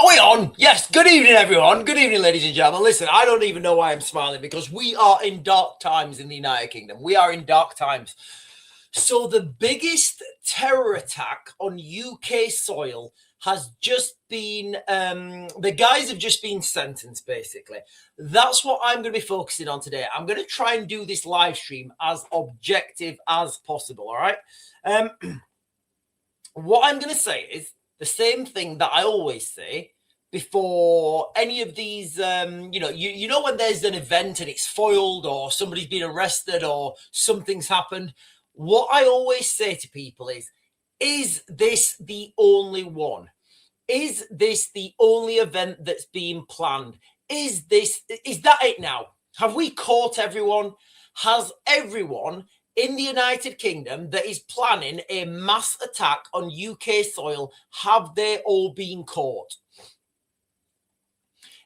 Are we on? Yes. Good evening, everyone. Good evening, ladies and gentlemen. Listen, I don't even know why I'm smiling because we are in dark times in the United Kingdom. We are in dark times. So the biggest terror attack on UK soil has just been, the guys have just been sentenced, basically. That's what I'm going to be focusing on today. I'm going to try and do this live stream as objective as possible, all right? What I'm going to say is the same thing that I always say before any of these, you know when there's an event and it's foiled or somebody's been arrested or something's happened, what I always say to people is this the only one? Is this the only event that's being planned? Is that it now? Have we caught everyone? Has everyone in the United Kingdom that is planning a mass attack on UK soil, have they all been caught?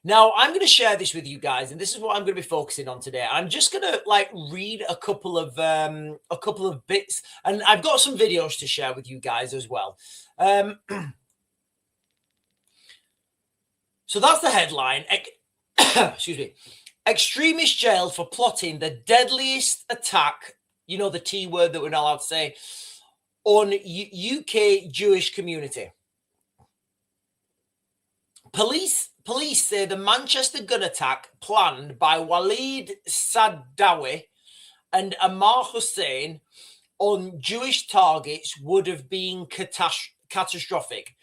Now, I'm going to share this with you guys, and this is what I'm going to be focusing on today. I'm just going to read a couple of bits, and I've got some videos to share with you guys as well. So that's the headline. Excuse me. Extremist jailed for plotting the deadliest attack, you know, the T word that we're not allowed to say, on UK Jewish community. Police say the Manchester gun attack planned by Walid Sadawi and Amar Hussein on Jewish targets would have been catastrophic.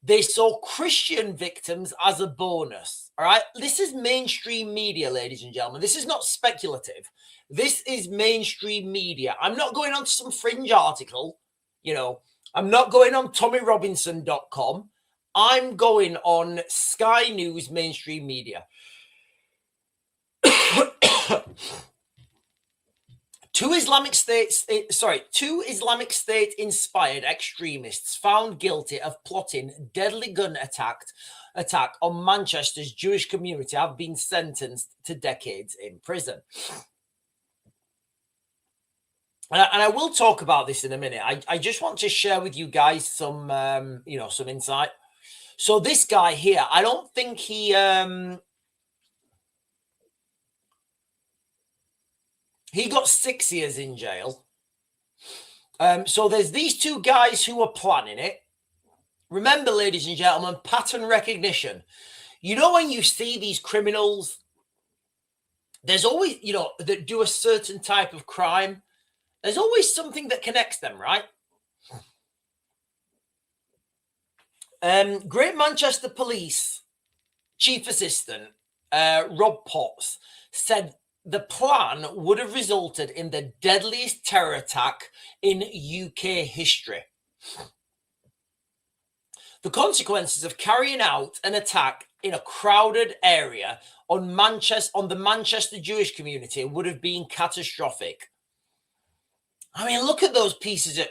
They saw Christian victims as a bonus. All right. This is mainstream media, ladies and gentlemen. This is not speculative. This is mainstream media. I'm not going on to some fringe article. You know, I'm not going on TommyRobinson.com. I'm going on Sky News mainstream media. Two Islamic State inspired extremists found guilty of plotting deadly gun attack on Manchester's Jewish community have been sentenced to decades in prison. And I will talk about this in a minute. I just want to share with you guys some, some insight. So this guy here, I don't think he got 6 years in jail. So there's these two guys who are planning it. Remember, ladies and gentlemen, pattern recognition. You know, when you see these criminals, there's always, that do a certain type of crime, there's always something that connects them, right? Great Manchester Police Chief Assistant Rob Potts said the plan would have resulted in the deadliest terror attack in UK history. The consequences of carrying out an attack in a crowded area on the Manchester Jewish community would have been catastrophic. I mean, look at those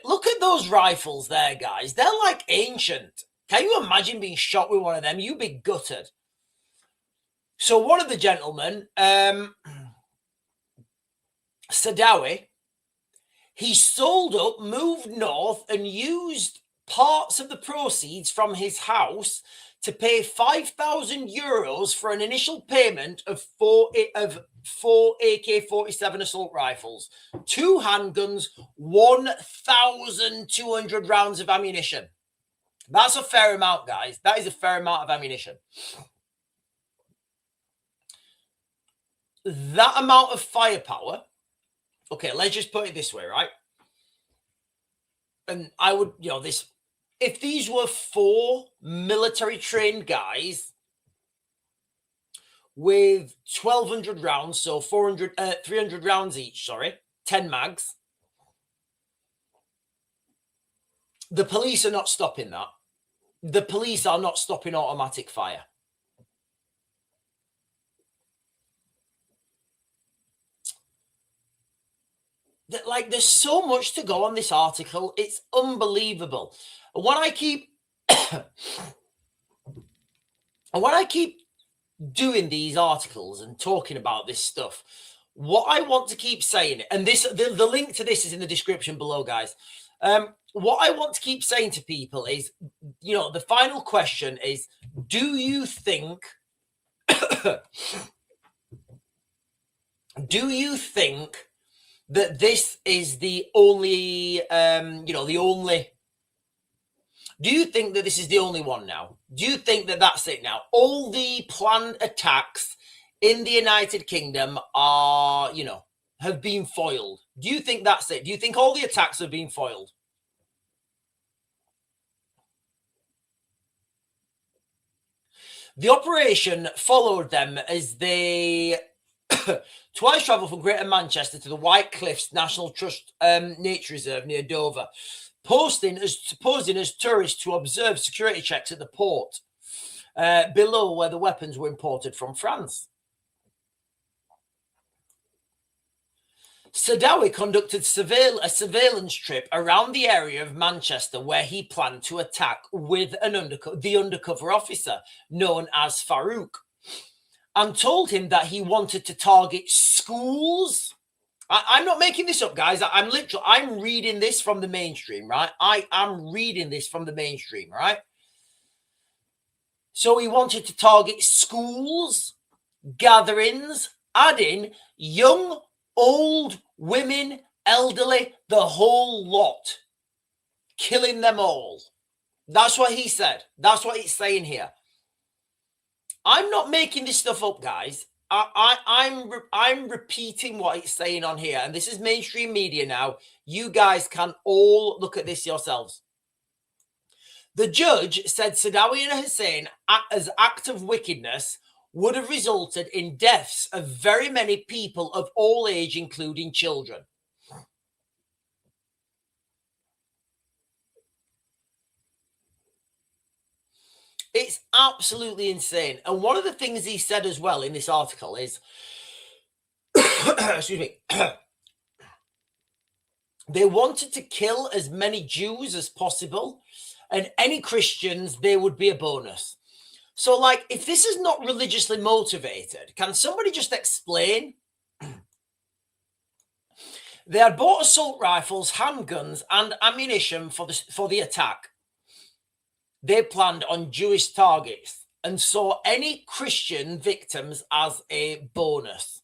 look at those rifles there, guys. They're like ancient. Can you imagine being shot with one of them? You'd be gutted. So one of the gentlemen, Sadawi, he sold up, moved north, and used parts of the proceeds from his house to pay 5,000 euros for an initial payment of four AK-47 assault rifles, 2 handguns, 1,200 rounds of ammunition. That's a fair amount, guys. That is a fair amount of ammunition. That amount of firepower. Okay, let's just put it this way, right? And I would, if these were 4 military trained guys with 1,200 rounds, so 300 rounds each, 10 mags, the police are not stopping that. The police are not stopping automatic fire. There's so much to go on this article. It's unbelievable. When I keep doing these articles and talking about this stuff, what I want to keep saying, and the link to this is in the description below, guys. What I want to keep saying to people is, the final question is, do you think that this is the only do you think that this is the only one now? Do you think that that's it now? All the planned attacks in the United Kingdom are, have been foiled. Do you think that's it? Do you think all the attacks have been foiled? The operation followed them as they twice travelled from Greater Manchester to the White Cliffs National Trust Nature Reserve near Dover, posing as tourists to observe security checks at the port below where the weapons were imported from France. Sadawi conducted a surveillance trip around the area of Manchester where he planned to attack with the undercover officer known as Farouk, and told him that he wanted to target schools. I'm not making this up, guys. I'm reading this from the mainstream, right? I am reading this from the mainstream, right? So he wanted to target schools, gatherings, adding young, old, women, elderly, the whole lot, killing them all. That's what he said. That's what it's saying here. I'm not making this stuff up, guys. I'm repeating what it's saying on here, and this is mainstream media now. You guys can all look at this yourselves. The judge said Sadawi and Hussein, as act of wickedness, would have resulted in deaths of very many people of all age, including children. It's absolutely insane. And one of the things he said as well in this article is, excuse me, they wanted to kill as many Jews as possible, and any Christians, they would be a bonus. So, like, if this is not religiously motivated, can somebody just explain? They had bought assault rifles, handguns, and ammunition for the attack. They planned on Jewish targets and saw any Christian victims as a bonus.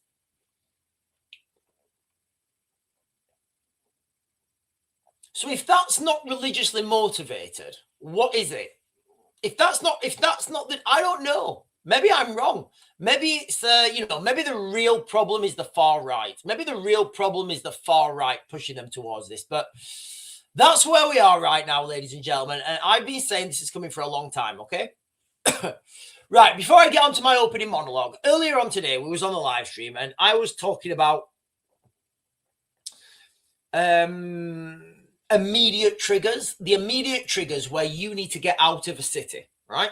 So if that's not religiously motivated, what is it? If that's not that, I don't know. Maybe I'm wrong. Maybe it's maybe the real problem is the far right. Maybe the real problem is the far right pushing them towards this. But that's where we are right now, ladies and gentlemen. And I've been saying this is coming for a long time, okay? Right, before I get on to my opening monologue, earlier on today, we was on the live stream and I was talking about immediate triggers, the immediate triggers where you need to get out of a city, right?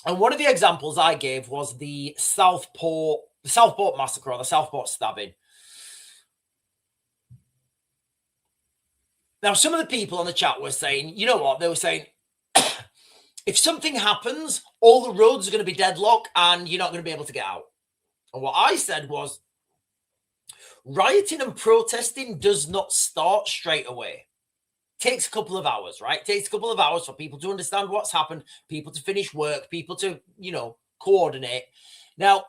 And one of the examples I gave was the Southport massacre, or the Southport stabbing. Now, some of the people on the chat were saying, you know what? They were saying, if something happens, all the roads are going to be deadlocked and you're not going to be able to get out. And what I said was, rioting and protesting does not start straight away. It takes a couple of hours, right? It takes a couple of hours for people to understand what's happened, people to finish work, people to, coordinate. Now,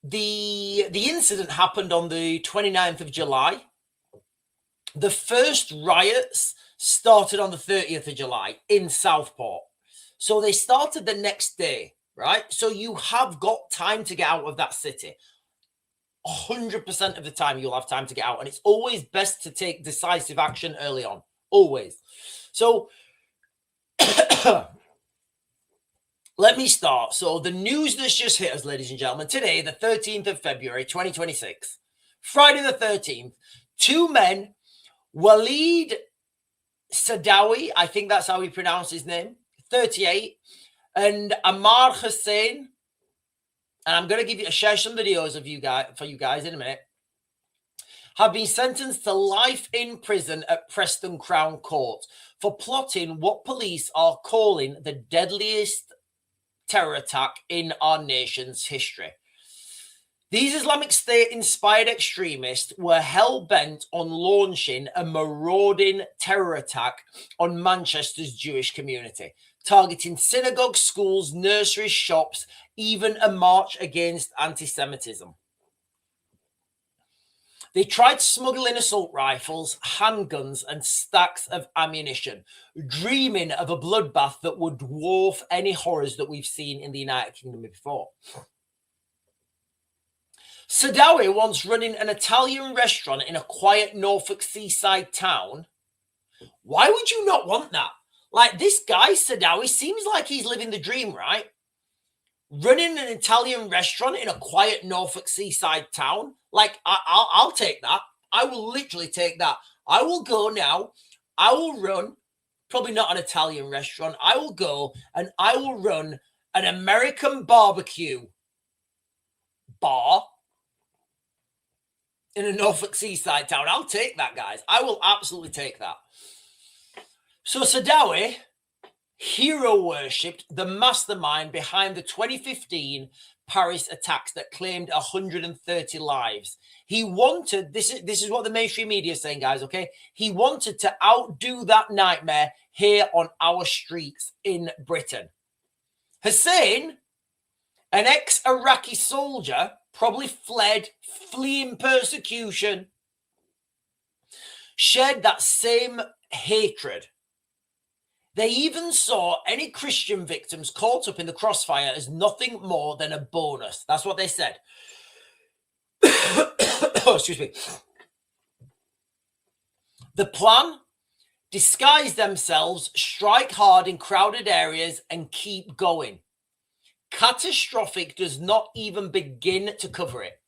the incident happened on the 29th of July. The first riots started on the 30th of July in Southport. So they started the next day, right? So you have got time to get out of that city. 100% of the time you'll have time to get out. And it's always best to take decisive action early on. Always. So let me start. So the news that's just hit us, ladies and gentlemen, today, the 13th of February, 2026, Friday the 13th, two men, Walid Sadawi, I think that's how he pronounced his name, 38, and Ammar Hussein, and I'm going to share some videos of you guys in a minute, have been sentenced to life in prison at Preston Crown Court for plotting what police are calling the deadliest terror attack in our nation's history. These Islamic State-inspired extremists were hell-bent on launching a marauding terror attack on Manchester's Jewish community, targeting synagogues, schools, nurseries, shops, even a march against anti-Semitism. They tried to smuggle in assault rifles, handguns, and stacks of ammunition, dreaming of a bloodbath that would dwarf any horrors that we've seen in the United Kingdom before. Sadawi, once running an Italian restaurant in a quiet Norfolk seaside town. Why would you not want that? Like, this guy, Sadawi, seems like he's living the dream, right? Running an Italian restaurant in a quiet Norfolk seaside town. Like, I'll take that. I will literally take that. I will go now. I will run, probably not an Italian restaurant. I will go and I will run an American barbecue bar in a Norfolk seaside town. I'll take that, guys. I will absolutely take that. So Sadawi hero worshipped the mastermind behind the 2015 Paris attacks that claimed 130 lives. He wanted, this is what the mainstream media is saying, guys, okay? He wanted to outdo that nightmare here on our streets in Britain. Hussein, an ex-Iraqi soldier, probably fled, fleeing persecution, shared that same hatred. They even saw any Christian victims caught up in the crossfire as nothing more than a bonus. That's what they said. Oh, excuse me. The plan? Disguise themselves, strike hard in crowded areas, and keep going. Catastrophic does not even begin to cover it.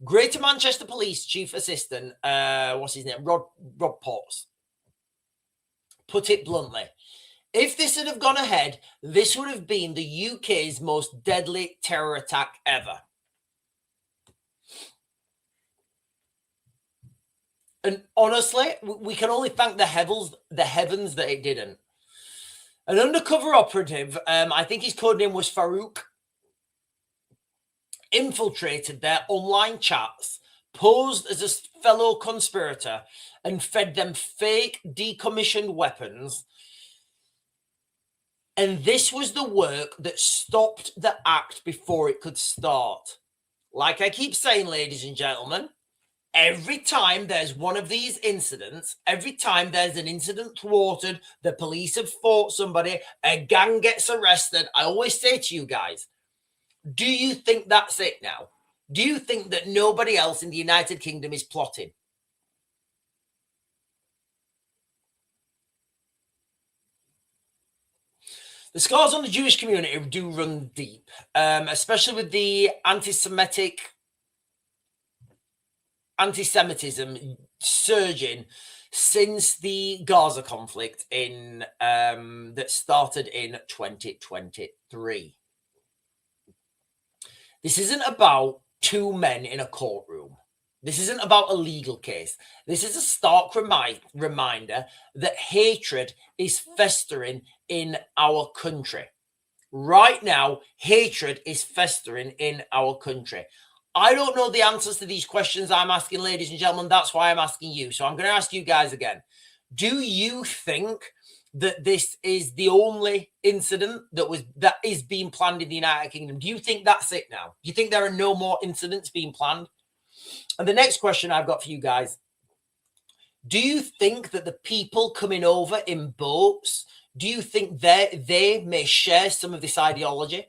Greater Manchester Police Chief Assistant, what's his name? Rob Potts, put it bluntly. If this had have gone ahead, this would have been the UK's most deadly terror attack ever. And honestly, we can only thank the heavens that it didn't. An undercover operative, I think his codename was Farouk, infiltrated their online chats, posed as a fellow conspirator, and fed them fake decommissioned weapons. And this was the work that stopped the act before it could start. Like I keep saying, ladies and gentlemen, every time there's one of these incidents, every time there's an incident thwarted, the police have fought somebody, a gang gets arrested, I always say to you guys, do you think that's it now? Do you think that nobody else in the United Kingdom is plotting? The scars on the Jewish community do run deep, especially with the anti-Semitism surging since the Gaza conflict that started in 2023. This isn't about two men in a courtroom. This isn't about a legal case. This is a stark reminder that hatred is festering in our country. Right now, hatred is festering in our country. I don't know the answers to these questions I'm asking, ladies and gentlemen. That's why I'm asking you. So I'm going to ask you guys again. Do you think that this is the only incident that is being planned in the United Kingdom? Do you think that's it now? Do you think there are no more incidents being planned? And the next question I've got for you guys, do you think that the people coming over in boats, do you think they may share some of this ideology?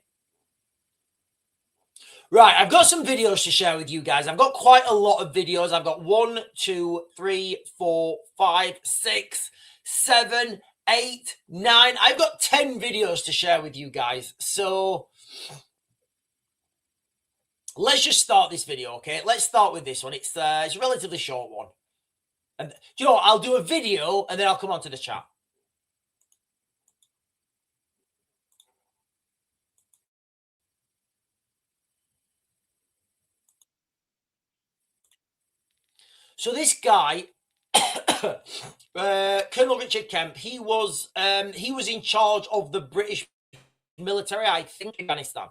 Right, I've got some videos to share with you guys. I've got quite a lot of videos. I've got 1, 2, 3, 4, 5, 6, 7, 8, 9. I've got 10 videos to share with you guys. So let's just start this video, okay? Let's start with this one. It's a relatively short one. And you know what? I'll do a video and then I'll come on to the chat. So this guy, Colonel Richard Kemp, he was in charge of the British military, I think, in Afghanistan.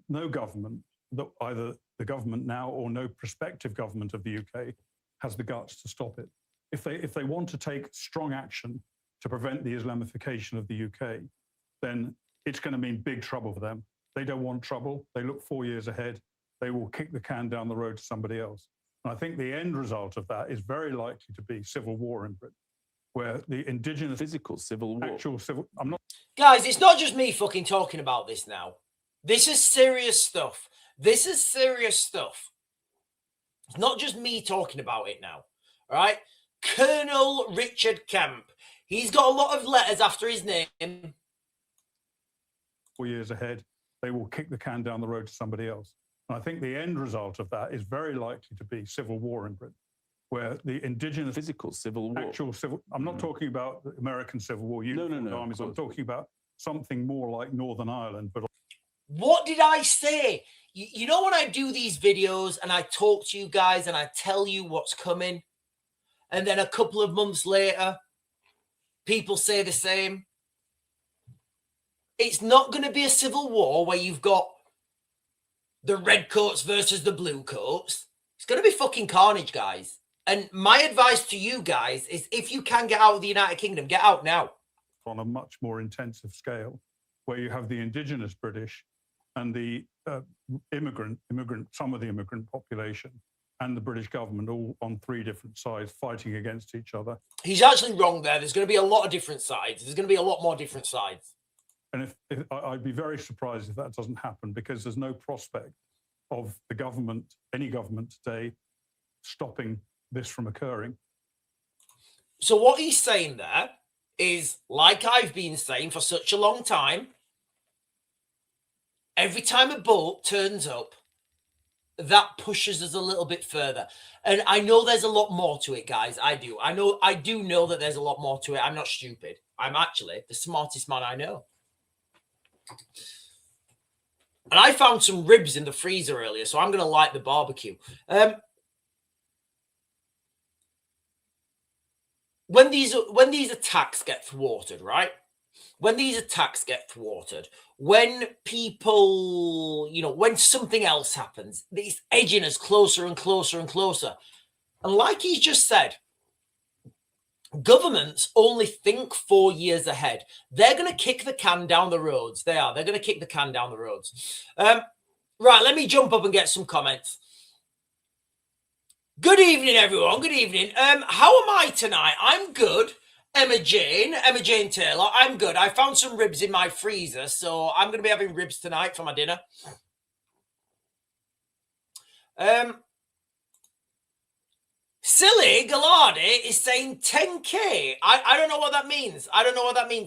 No government that either the government now or no prospective government of the UK has the guts to stop it. If they want to take strong action to prevent the Islamification of the UK, then it's going to mean big trouble for them. They don't want trouble. They look 4 years ahead. They will kick the can down the road to somebody else. And I think the end result of that is very likely to be civil war in Britain, where the indigenous physical civil war. actual civil. I'm not. Guys, it's not just me fucking talking about this now. This is serious stuff. This is serious stuff. It's not just me talking about it now. All right? Colonel Richard Kemp. He's got a lot of letters after his name. 4 years ahead, they will kick the can down the road to somebody else. And I think the end result of that is very likely to be civil war in Britain, where the indigenous physical civil war. actual civil. I'm not talking about the American Civil War. No. Armies. I'm talking about something more like Northern Ireland. But what did I say? You know when I do these videos and I talk to you guys and I tell you what's coming, and then a couple of months later, people say the same. It's not going to be a civil war where you've got the red coats versus the blue coats. It's going to be fucking carnage, guys. And my advice to you guys is if you can get out of the United Kingdom, get out now. On a much more intensive scale, where you have the indigenous British and the some of the immigrant population and the British government all on three different sides fighting against each other. He's actually wrong there. There's going to be a lot of different sides. There's going to be a lot more different sides. And if I'd be very surprised if that doesn't happen, because there's no prospect of the government, any government today, stopping this from occurring. So what he's saying there is, like I've been saying for such a long time, every time a boat turns up, that pushes us a little bit further. And I know there's a lot more to it, guys. I do know that there's a lot more to it. I'm not stupid. I'm actually the smartest man I know. And I found some ribs in the freezer earlier, so I'm going to light the barbecue. When these attacks get thwarted, right? When these attacks get thwarted, when people, when something else happens, it's edging us closer and closer and closer. And like he's just said, governments only think 4 years ahead. They're going to kick the can down the roads. They're going to kick the can down the roads. Right, let me jump up and get some comments. Good evening, everyone. Good evening. How am I tonight? I'm good. Emma Jane Taylor. I'm good. I found some ribs in my freezer, so I'm going to be having ribs tonight for my dinner. Silly Gallardi is saying 10K. I don't know what that means.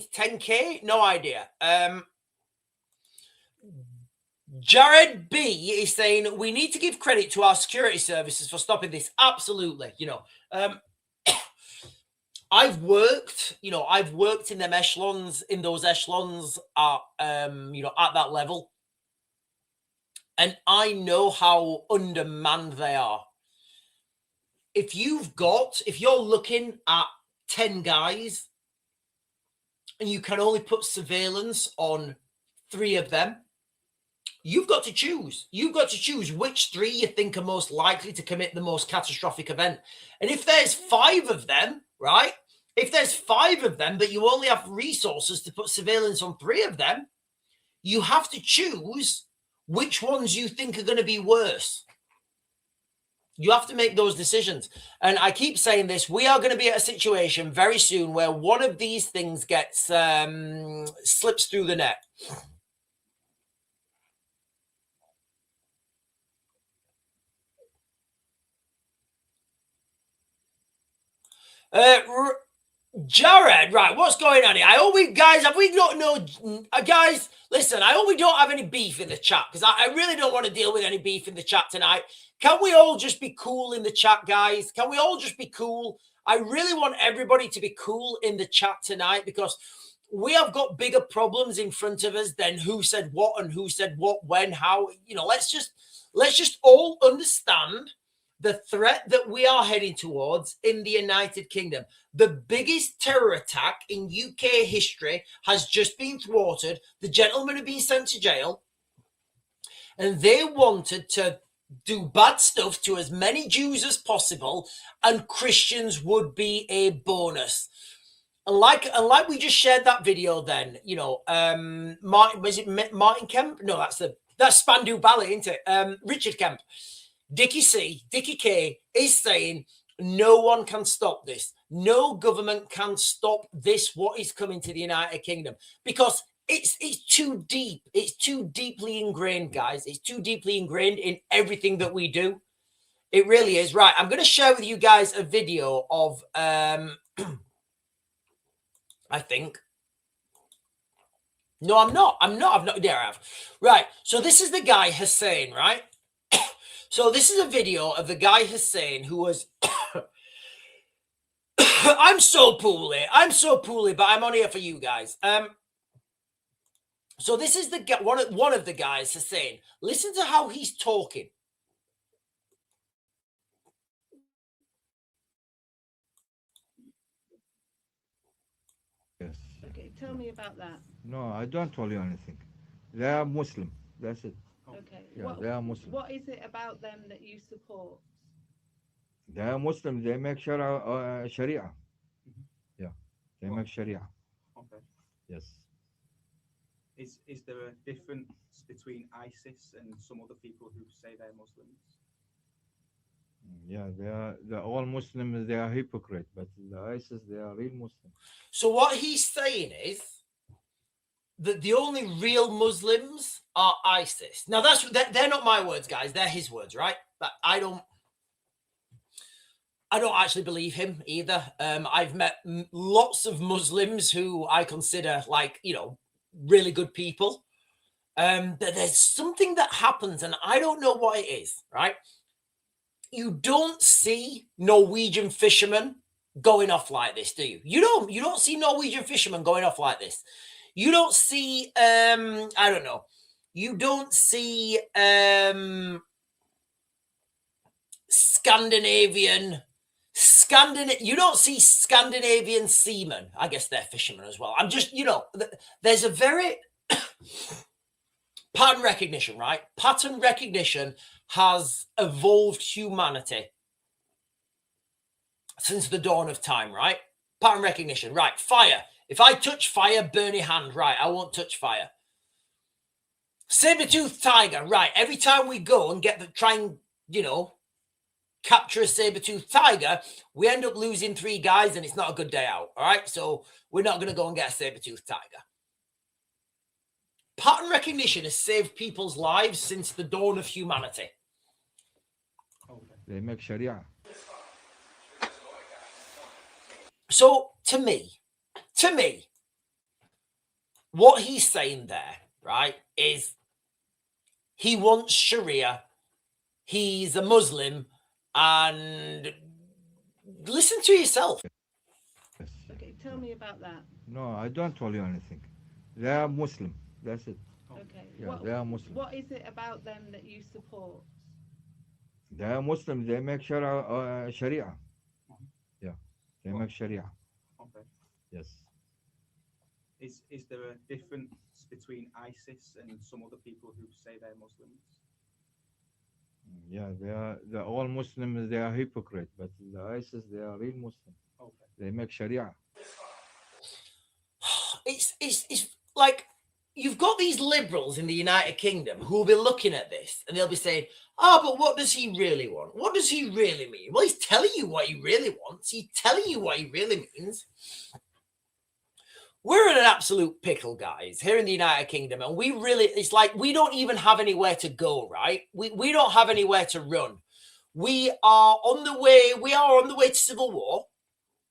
10K? No idea. Jared B is saying we need to give credit to our security services for stopping this. Absolutely. I've worked in them echelons, in those echelons at that level. And I know how undermanned they are. If you're looking at 10 guys and you can only put surveillance on 3 of them, you've got to choose. You've got to choose which 3 you think are most likely to commit the most catastrophic event. And if there's 5 of them, right? If there's 5 of them, but you only have resources to put surveillance on 3 of them, you have to choose which ones you think are going to be worse. You have to make those decisions. And I keep saying this, we are going to be at a situation very soon where one of these things gets slips through the net. Jared, right, what's going on here? I hope guys, listen, I hope we don't have any beef in the chat, because I really don't want to deal with any beef in the chat tonight. Can we all just be cool in the chat, guys? Can we all just be cool? I really want everybody to be cool in the chat tonight, because we have got bigger problems in front of us than who said what and who said what, when, how. Let's just all understand the threat that we are heading towards in the United Kingdom. The biggest terror attack in UK history has just been thwarted. The gentlemen have been sent to jail. and they wanted to do bad stuff to as many Jews as possible, and Christians would be a bonus. And like we just shared that video, then was it Martin Kemp? No, that's Spandau Ballet, isn't it? Richard Kemp, Dickie K is saying no one can stop this. No government can stop this. What is coming to the United Kingdom, because it's too deep. It's too deeply ingrained, guys. It's too deeply ingrained in everything that we do. It really is. Right. I'm going to share with you guys a video of, I think. No, I'm not. I've not. There I have. Right. So this is the guy Hussein, right? So this is a video of the guy Hussein who was... I'm so poorly, but I'm on here for you guys. So this is the one of the guys Hussein. Listen to how he's talking. Yes. Okay, tell me about that. No, I don't tell you anything. They are Muslim. That's it. Okay. Yeah, they are Muslim. What is it about them that you support? They are Muslim. They make Sharia. Yeah, they make Sharia. Okay. Yes. Is there a difference between ISIS and some other people who say they're Muslims? Yeah, they're all Muslims. They are hypocrite, but the ISIS, they are real Muslims. So what he's saying is that the only real Muslims are ISIS. Now they're not my words, guys. They're his words, right? But I don't actually believe him either. I've met lots of Muslims who I consider really good people. There's something that happens, and I don't know what it is, right? You don't see Norwegian fishermen going off like this, do you? You don't see Norwegian fishermen going off like this. You don't see I don't know. You don't see you don't see Scandinavian seamen. I guess they're fishermen as well. I'm just, there's a very pattern recognition, right? Pattern recognition has evolved humanity since the dawn of time, right? Pattern recognition, right? Fire. If I touch fire, burn your hand, right? I won't touch fire. Saber-toothed tiger, right? Every time we go and try and capture a saber-toothed tiger, we end up losing 3 guys, and it's not a good day out. All right, so we're not going to go and get a saber-toothed tiger. Pattern recognition has saved people's lives since the dawn of humanity. They make Sharia. So to me, what he's saying there, right, is he wants Sharia. He's a Muslim. And listen to yourself. Yes. Okay, tell me about that. No, I don't tell you anything. They are Muslim. That's it. Okay. Yeah, they are Muslim. What is it about them that you support? They are Muslim. They make Sharia. Yeah, they make Sharia. Okay. Yes. Is there a difference between ISIS and some other people who say they're Muslims? Yeah, they're all Muslims. They are hypocrite, but the ISIS, they are real Muslim. Okay. They make Sharia. It's like you've got these liberals in the United Kingdom who will be looking at this and they'll be saying, but what does he really want? What does he really mean? Well, he's telling you what he really wants. He's telling you what he really means. We're in an absolute pickle, guys, here in the United Kingdom. And it's like we don't even have anywhere to go, right? We don't have anywhere to run. We are on the way to civil war.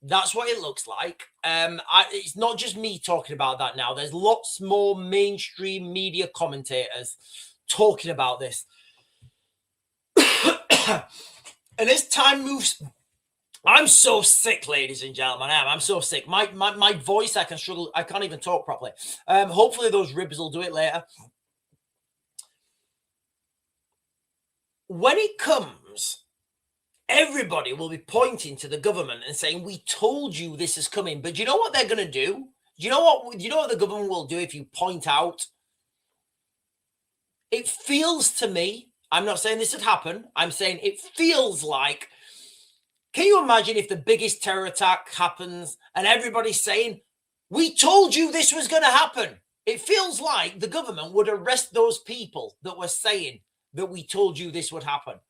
That's what it looks like. It's not just me talking about that now. There's lots more mainstream media commentators talking about this. And as time moves, I'm so sick, ladies and gentlemen. I'm so sick. My voice, I can't even talk properly. Hopefully those ribs will do it later. When it comes, everybody will be pointing to the government and saying, we told you this is coming. But do you know what they're going to do? Do you know what the government will do if you point out? It feels to me, I'm not saying this would happen, I'm saying it feels like, can you imagine if the biggest terror attack happens and everybody's saying, we told you this was going to happen? It feels like the government would arrest those people that were saying that we told you this would happen.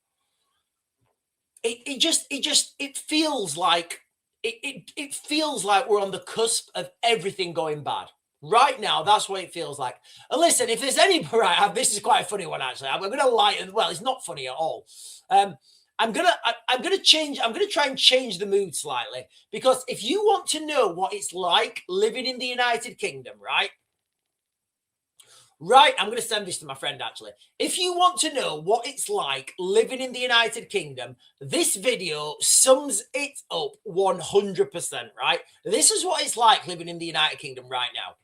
It feels like it feels like we're on the cusp of everything going bad. Right now, that's what it feels like. And listen, if there's any right, this is quite a funny one actually. I'm going to lighten. Well, it's not funny at all. I'm gonna try and change the mood slightly, because if you want to know what it's like living in the United Kingdom, right? I'm going to send this to my friend actually. If you want to know what it's like living in the United Kingdom, this video sums it up 100%, right? This is what it's like living in the United Kingdom right now.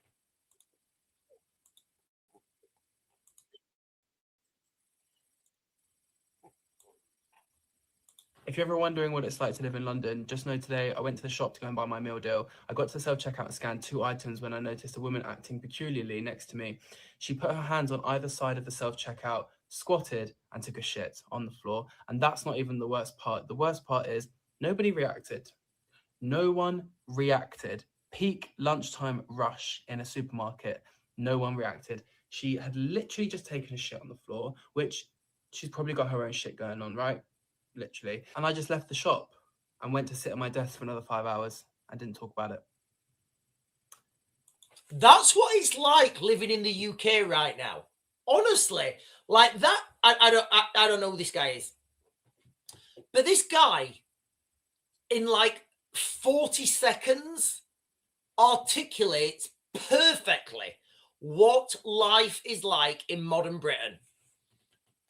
If you're ever wondering what it's like to live in London, just know today I went to the shop to go and buy my meal deal. I got to the self-checkout and scanned 2 items when I noticed a woman acting peculiarly next to me. She put her hands on either side of the self-checkout, squatted, and took a shit on the floor. And that's not even the worst part. The worst part is nobody reacted. No one reacted. Peak lunchtime rush in a supermarket. No one reacted. She had literally just taken a shit on the floor, which she's probably got her own shit going on, right? Literally. And I just left the shop and went to sit at my desk for another 5 hours and didn't talk about it. That's what it's like living in the UK right now. Honestly, like that. I don't know who this guy is, but this guy, in like 40 seconds, articulates perfectly what life is like in modern Britain.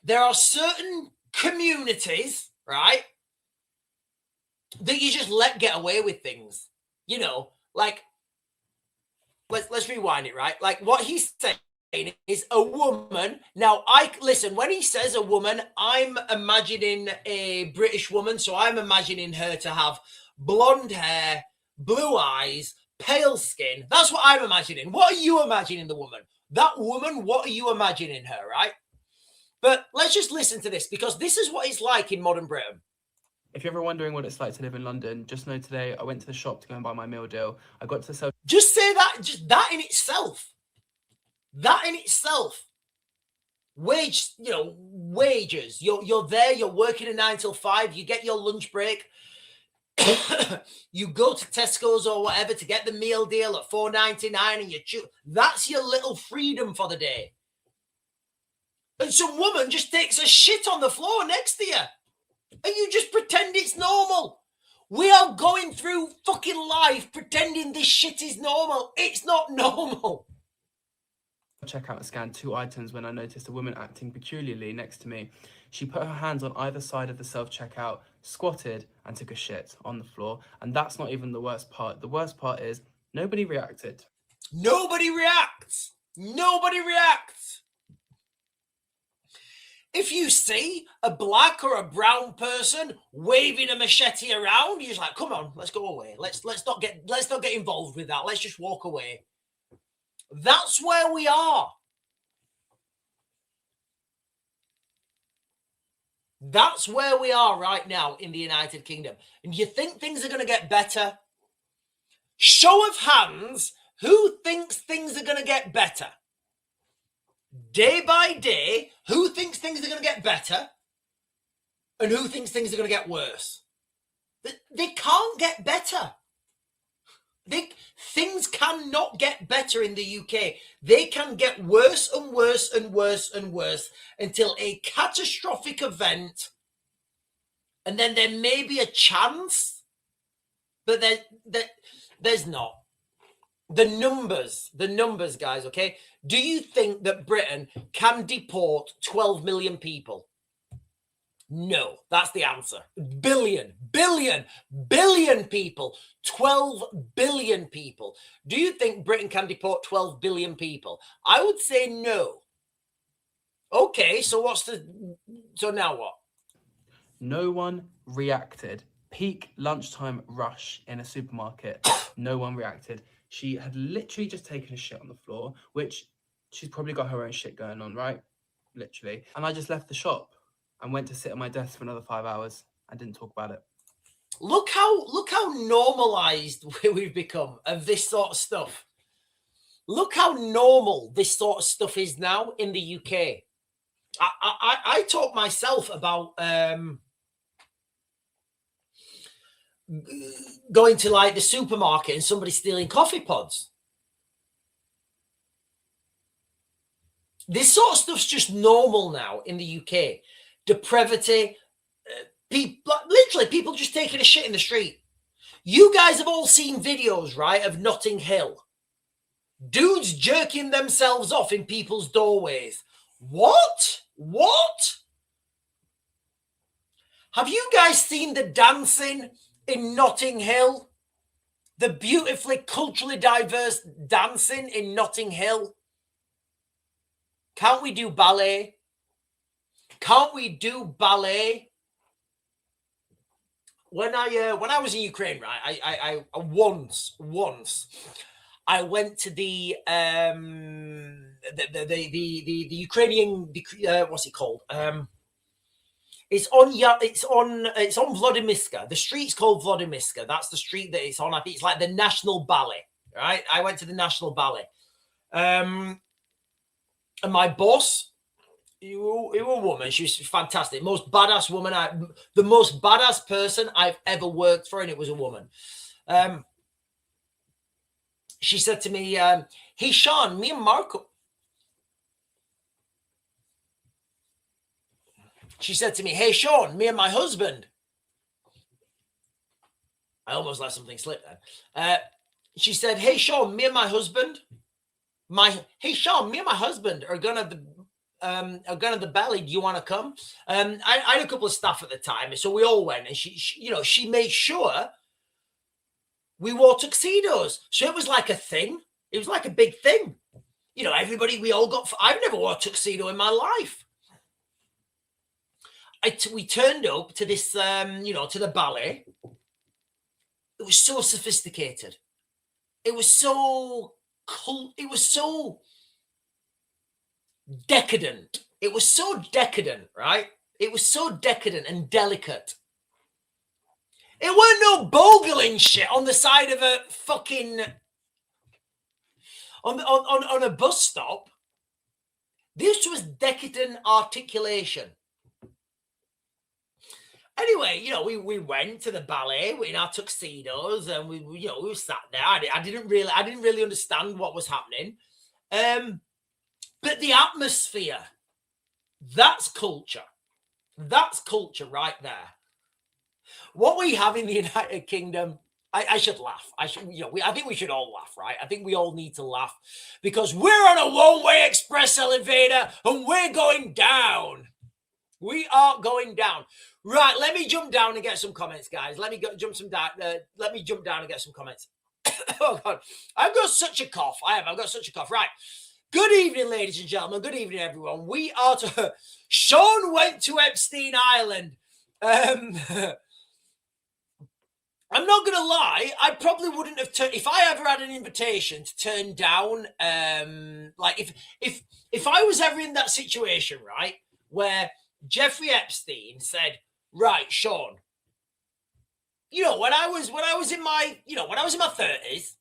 There are certain communities, right, that you just let get away with things. You know, like let's rewind it, right? Like what he's saying is a woman. Now, listen, when he says a woman, I'm imagining a British woman, so I'm imagining her to have blonde hair, blue eyes, pale skin. That's what I'm imagining. What are you imagining the woman? That woman, what are you imagining her, right? But let's just listen to this, because this is what it's like in modern Britain. If you're ever wondering what it's like to live in London, just know today I went to the shop to go and buy my meal deal. I got to the self. Just say that, just that in itself. That in itself. Wages. You're there, you're working a 9 till 5, you get your lunch break. You go to Tesco's or whatever to get the meal deal at $4.99 and you choose. That's your little freedom for the day. And some woman just takes a shit on the floor next to you. And you just pretend it's normal. We are going through fucking life pretending this shit is normal. It's not normal. Checkout and scanned 2 items when I noticed a woman acting peculiarly next to me. She put her hands on either side of the self-checkout, squatted, and took a shit on the floor. And that's not even the worst part. The worst part is nobody reacted. Nobody reacts. Nobody reacts. If you see a black or a brown person waving a machete around, you're just like, come on, let's go away. Let's not get involved with that. Let's just walk away. That's where we are. That's where we are right now in the United Kingdom. And you think things are going to get better? Show of hands, who thinks things are going to get better? Day by day, who thinks things are going to get better? And who thinks things are going to get worse? They can't get better. Things cannot get better in the UK. They can get worse and worse and worse and worse until a catastrophic event. And then there may be a chance, but there's not. The numbers, guys, okay? Do you think that Britain can deport 12 million people? No, that's the answer. Billion people. 12 billion people. Do you think Britain can deport 12 billion people? I would say no. Okay, so now what? No one reacted. Peak lunchtime rush in a supermarket. No one reacted. She had literally just taken a shit on the floor, which she's probably got her own shit going on, right? literally. And I just left the shop and went to sit at my desk for another 5 hours and didn't talk about it. Look how normalized we've become of this sort of stuff. Look how normal this sort of stuff is now in the UK. I talk myself about going to like the supermarket and somebody stealing coffee pods. This sort of stuff's just normal now in the UK. Depravity, people, literally people just taking a shit in the street. You guys have all seen videos, right, of Notting Hill. Dudes jerking themselves off in people's doorways. What? What? Have you guys seen the dancing in Notting Hill? The beautifully culturally diverse dancing in Notting Hill? Can't we do ballet? Can't we do ballet? When I was in Ukraine, right, I once I went to the Ukrainian what's it called? It's on Vladimivka. The street's called Vladimivka. That's the street that it's on. I think it's like the National Ballet. Right? I went to the National Ballet. And my boss, you were a woman. She was fantastic. Most badass woman. The most badass person I've ever worked for, and it was a woman. She said to me, hey, Sean, me and Marco. She said to me, hey, Sean, me and my husband. I almost let something slip then. She said, hey, Sean, me and my husband. Hey, Sean, me and my husband are going to the ballet. Do you want to come? I had a couple of staff at the time, so we all went, and she made sure we wore tuxedos. So it was like a thing. It was like a big thing. Everybody, we all got, I've never worn a tuxedo in my life. We turned up to this, to the ballet. It was so sophisticated. It was so cool. It was so decadent. It was so decadent, right? It was so decadent and delicate. It weren't no bogling shit on the side of a fucking on a bus stop. This was decadent articulation. Anyway, we went to the ballet in our tuxedos, and we were sat there. I didn't really understand what was happening, but the atmosphere, that's culture. That's culture right there. What we have in the United Kingdom, I should laugh. I think we should all laugh, right? I think we all need to laugh because we're on a one-way express elevator and we're going down. We are going down. Right, let me jump down and get some comments, guys. Let me jump down and get some comments. Oh, God. I've got such a cough. I've got such a cough. Right. Good evening, ladies and gentlemen. Good evening, everyone. We are to... Sean went to Epstein Island. I'm not going to lie. I probably wouldn't have turned... If I ever had an invitation to turn down... like, if I was ever in that situation, right, where Jeffrey Epstein said... Right, Sean. When I was in my 30s,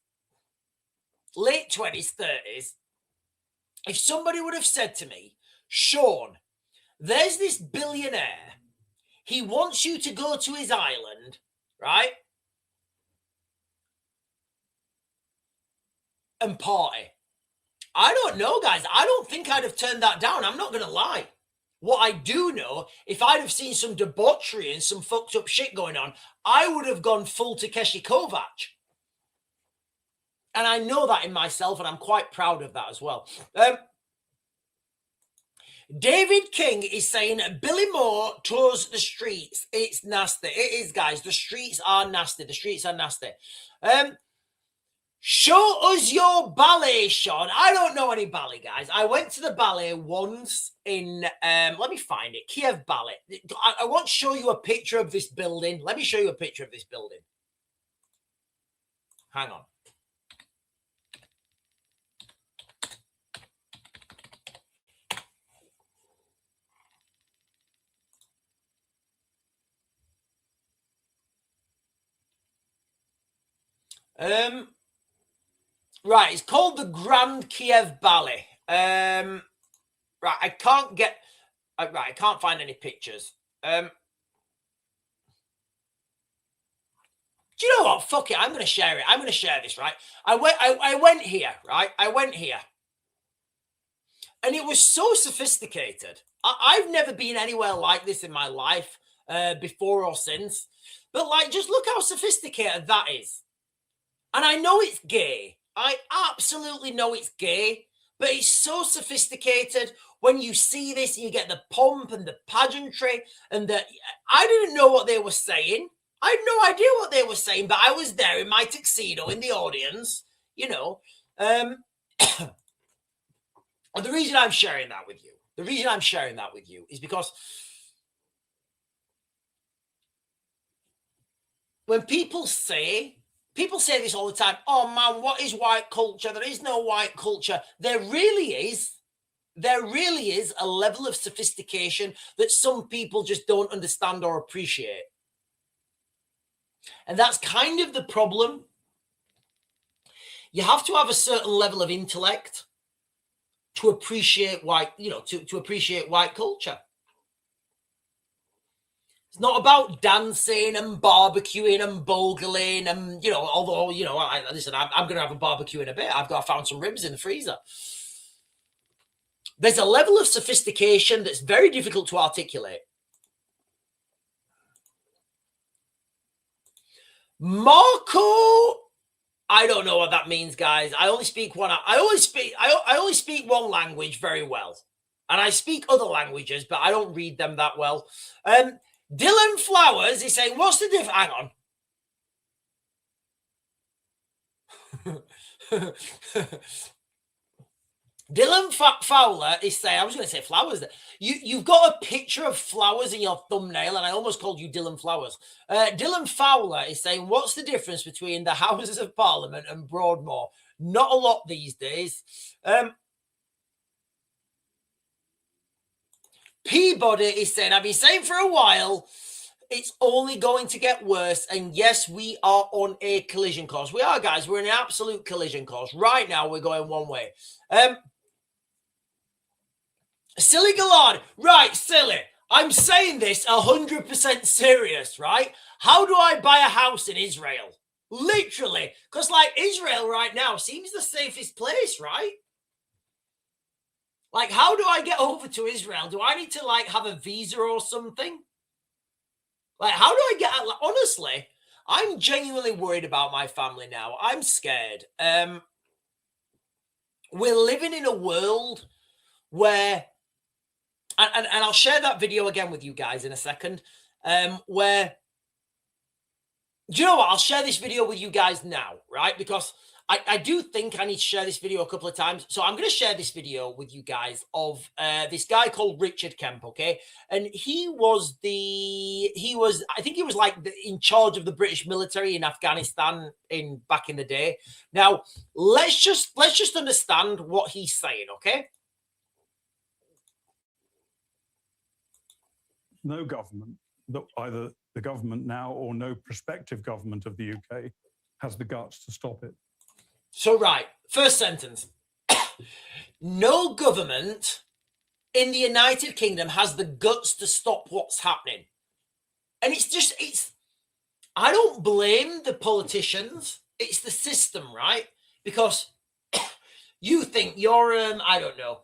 late 20s, 30s, if somebody would have said to me, Sean, there's this billionaire, he wants you to go to his island, right? And party. I don't know, guys. I don't think I'd have turned that down. I'm not going to lie. What I do know, if I'd have seen some debauchery and some fucked up shit going on, I would have gone full Takeshi Kovacs. And I know that in myself, and I'm quite proud of that as well. David King is saying, Billy Moore tours the streets. It's nasty. It is, guys. The streets are nasty. The streets are nasty. Show us your ballet, Sean. I don't know any ballet, guys. I went to the ballet once in, let me find it, Kiev Ballet. I want to show you a picture of this building. Let me show you a picture of this building. Hang on. Right, it's called the Grand Kiev Ballet. Right, I can't get. Right, I can't find any pictures. Do you know what? Fuck it. I'm going to share it. I'm going to share this, right? I went here, right? I went here. And it was so sophisticated. I've never been anywhere like this in my life before or since. But, like, just look how sophisticated that is. And I know it's gay. I absolutely know it's gay. But it's so sophisticated. When you see this, you get the pomp and the pageantry. And I didn't know what they were saying. I had no idea what they were saying, but I was there in my tuxedo in the audience, you know. And the reason I'm sharing that with you, is because when people say this all the time, oh man, what is white culture? There is no white culture. There really is a level of sophistication that some people just don't understand or appreciate. And that's kind of the problem. You have to have a certain level of intellect to appreciate white, to appreciate white culture. It's not about dancing and barbecuing and bogling and, although, listen, I'm going to have a barbecue in a bit. I found some ribs in the freezer. There's a level of sophistication that's very difficult to articulate. Marco, I don't know what that means, guys. I only speak one language very well. And I speak other languages, but I don't read them that well. Dylan Flowers is saying, what's the difference? Hang on. Dylan Fowler is saying, I was going to say flowers. You've got a picture of flowers in your thumbnail, and I almost called you Dylan Flowers. Dylan Fowler is saying, what's the difference between the Houses of Parliament and Broadmoor? Not a lot these days. Peabody is saying, I've been saying for a while, it's only going to get worse. And yes, we are on a collision course. We are, guys. We're in an absolute collision course. Right now, we're going one way. Silly Galard. Right, Silly. I'm saying this 100% serious, right? How do I buy a house in Israel? Literally. Because, Israel right now seems the safest place, right? How do I get over to Israel? Do I need to, have a visa or something? How do I get... honestly, I'm genuinely worried about my family now. I'm scared. We're living in a world where... And I'll share that video again with you guys in a second, where... Do you know what? I'll share this video with you guys now, right? Because I do think I need to share this video a couple of times. So I'm going to share this video with you guys of this guy called Richard Kemp, okay? And I think he was in charge of the British military in Afghanistan back in the day. Now, let's just understand what he's saying, okay? No government, either the government now or no prospective government of the UK, has the guts to stop it. So, right, first sentence. No government in the United Kingdom has the guts to stop what's happening. And I don't blame the politicians. It's the system, right? Because you think you're, I don't know,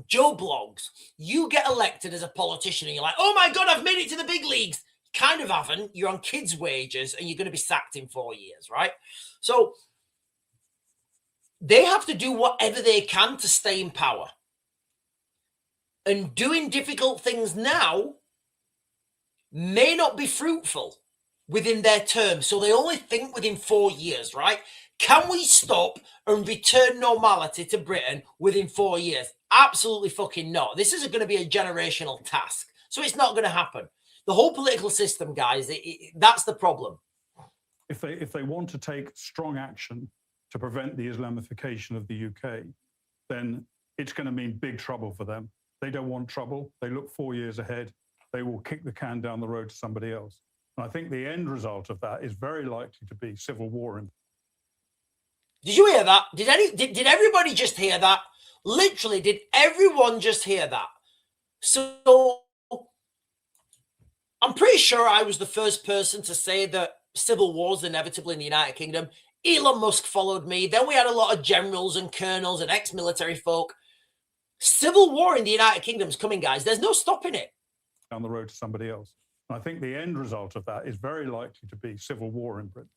Joe Bloggs, you get elected as a politician and you're like, oh my God, I've made it to the big leagues. Kind of haven't. You're on kids' wages and you're going to be sacked in 4 years, right? So they have to do whatever they can to stay in power. And doing difficult things now may not be fruitful within their term. So they only think within 4 years, right? Can we stop and return normality to Britain within 4 years? Absolutely fucking not. This is going to be a generational task. So it's not going to happen. The whole political system, guys, that's the problem. If they want to take strong action to prevent the Islamification of the UK, then it's going to mean big trouble for them. They don't want trouble. They look 4 years ahead. They will kick the can down the road to somebody else. And I think the end result of that is very likely to be civil war. Did you hear that? Did everybody just hear that? Literally, did everyone just hear that? So I'm pretty sure I was the first person to say that civil war is inevitable in the United Kingdom. Elon Musk followed me. Then we had a lot of generals and colonels and ex-military folk. Civil war in the United Kingdom is coming, guys. There's no stopping it. Down the road to somebody else. And I think the end result of that is very likely to be civil war in Britain,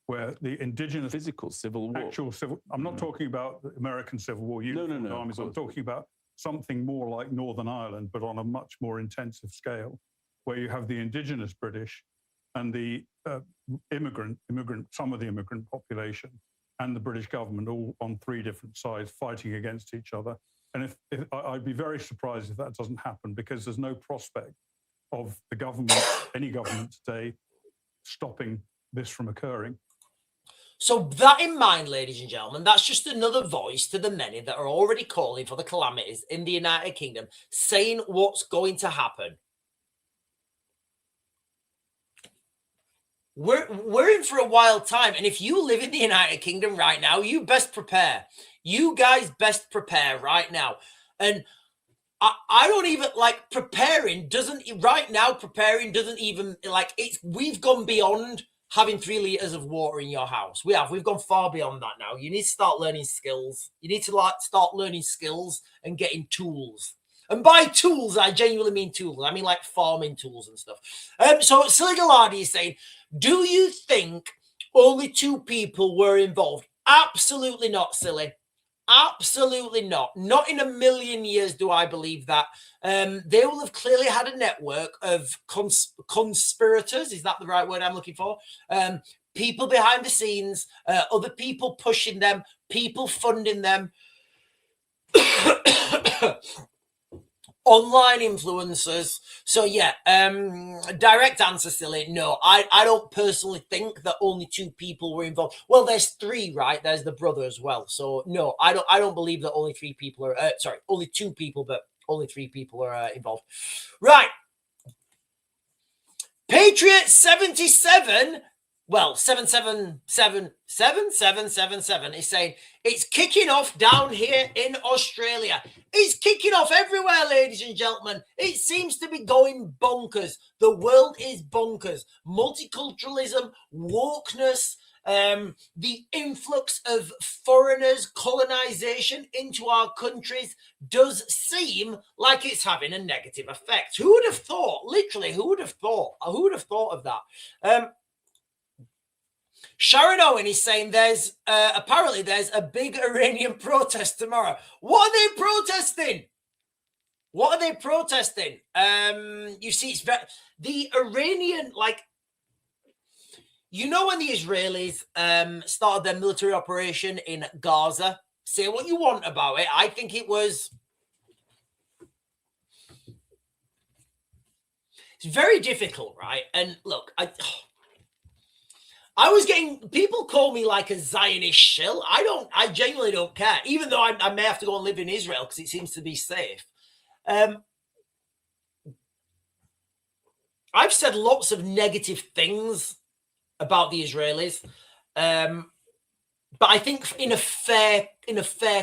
where the indigenous Physical civil war. actual civil. I'm not talking about the American Civil War. No, of armies. I'm course. talking about something more like Northern Ireland, but on a much more intensive scale, where you have the indigenous British and the immigrant, some of the immigrant population, and the British government all on three different sides fighting against each other. And if I'd be very surprised if that doesn't happen, because there's no prospect of the government, any government today, stopping this from occurring. So that in mind, ladies and gentlemen, that's just another voice to the many that are already calling for the calamities in the United Kingdom, saying what's going to happen. We're in for a wild time, and if you live in the United Kingdom right now, you best prepare. You guys best prepare right now. And I don't even like preparing doesn't even like it's we've gone beyond having 3 liters of water in your house. We've gone far beyond that now. You need to start learning skills. You need to start learning skills and getting tools. And by tools, I genuinely mean tools. I mean like farming tools and stuff. So Silly Gallardi is saying, do you think only 2 people were involved? Absolutely not, Silly. Absolutely not. Not in a million years do I believe that. They will have clearly had a network of conspirators. Is that the right word I'm looking for? People behind the scenes, other people pushing them, people funding them. Online influencers. So yeah, direct answer, Silly. No, I don't personally think that only 2 people were involved. Well, there's 3, right? There's the brother as well. So no, I don't believe that only 3 people are only 2 people, but only 3 people are involved. Right. Patriot 77. Well, 777 is saying it's kicking off down here in Australia. It's kicking off everywhere, ladies and gentlemen. It seems to be going bonkers. The world is bonkers. Multiculturalism, wokeness, the influx of foreigners, colonization into our countries does seem like it's having a negative effect. Who would have thought? Literally, who would have thought? Who would have thought of that? Sharon Owen is saying there's apparently there's a big Iranian protest tomorrow. What are they protesting? What are they protesting? You see, it's the Iranian, like, you know, when the Israelis started their military operation in Gaza. Say what you want about it. I think it was. It's very difficult, right? And look, I was getting people call me like a Zionist shill. I genuinely don't care, even though I may have to go and live in Israel because it seems to be safe. I've said lots of negative things about the Israelis, but I think in a fair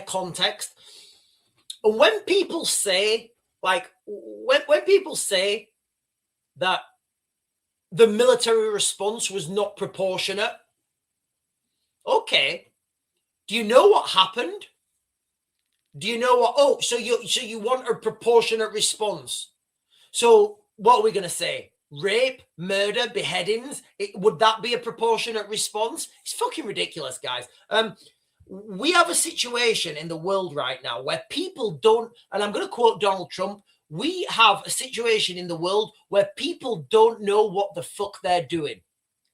context. And when people say, like, when people say that the military response was not proportionate. Okay. Do you know what happened? Do you know what? Oh, so you want a proportionate response. So what are we going to say? Rape, murder, beheadings? Would that be a proportionate response? It's fucking ridiculous, guys. We have a situation in the world right now where people don't, and I'm going to quote Donald Trump, we have a situation in the world where people don't know what the fuck they're doing.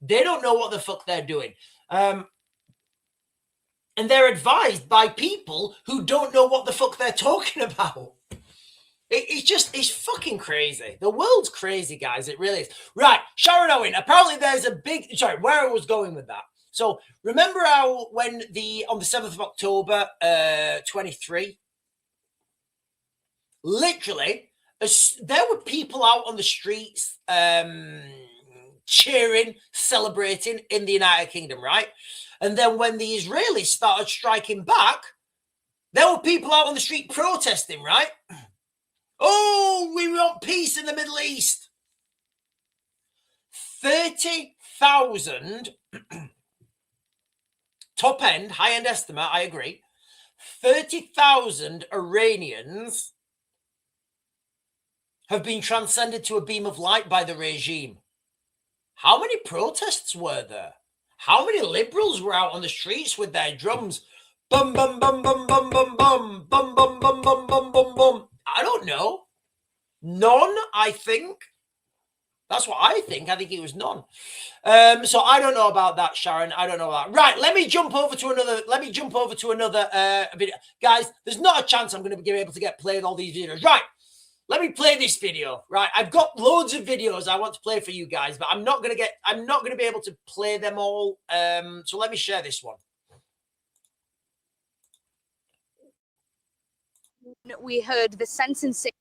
They don't know what the fuck they're doing. And they're advised by people who don't know what the fuck they're talking about. It's fucking crazy. The world's crazy, guys. It really is. Right. Sharon Owen. Apparently there's a big, sorry, where I was going with that. So remember how when on the 7th of October, 23, literally, there were people out on the streets cheering, celebrating in the United Kingdom, right? And then when the Israelis started striking back, there were people out on the street protesting, right? Oh, we want peace in the Middle East. 30,000 top end, high end estimate, I agree. 30,000 Iranians have been transcended to a beam of light by the regime. How many protests were there? How many liberals were out on the streets with their drums? Bum, bum, bum, bum, bum, bum, bum, bum, bum, bum, bum, bum, bum, bum. I don't know. None, I think. That's what I think. I think it was none. So I don't know about that, Sharon. I don't know about that. Right, let me jump over to another. Video. Guys, there's not a chance I'm going to be able to get played all these videos. Right. Let me play this video. Right. I've got loads of videos I want to play for you guys, but I'm not going to be able to play them all. So let me share this one. We heard the sentencing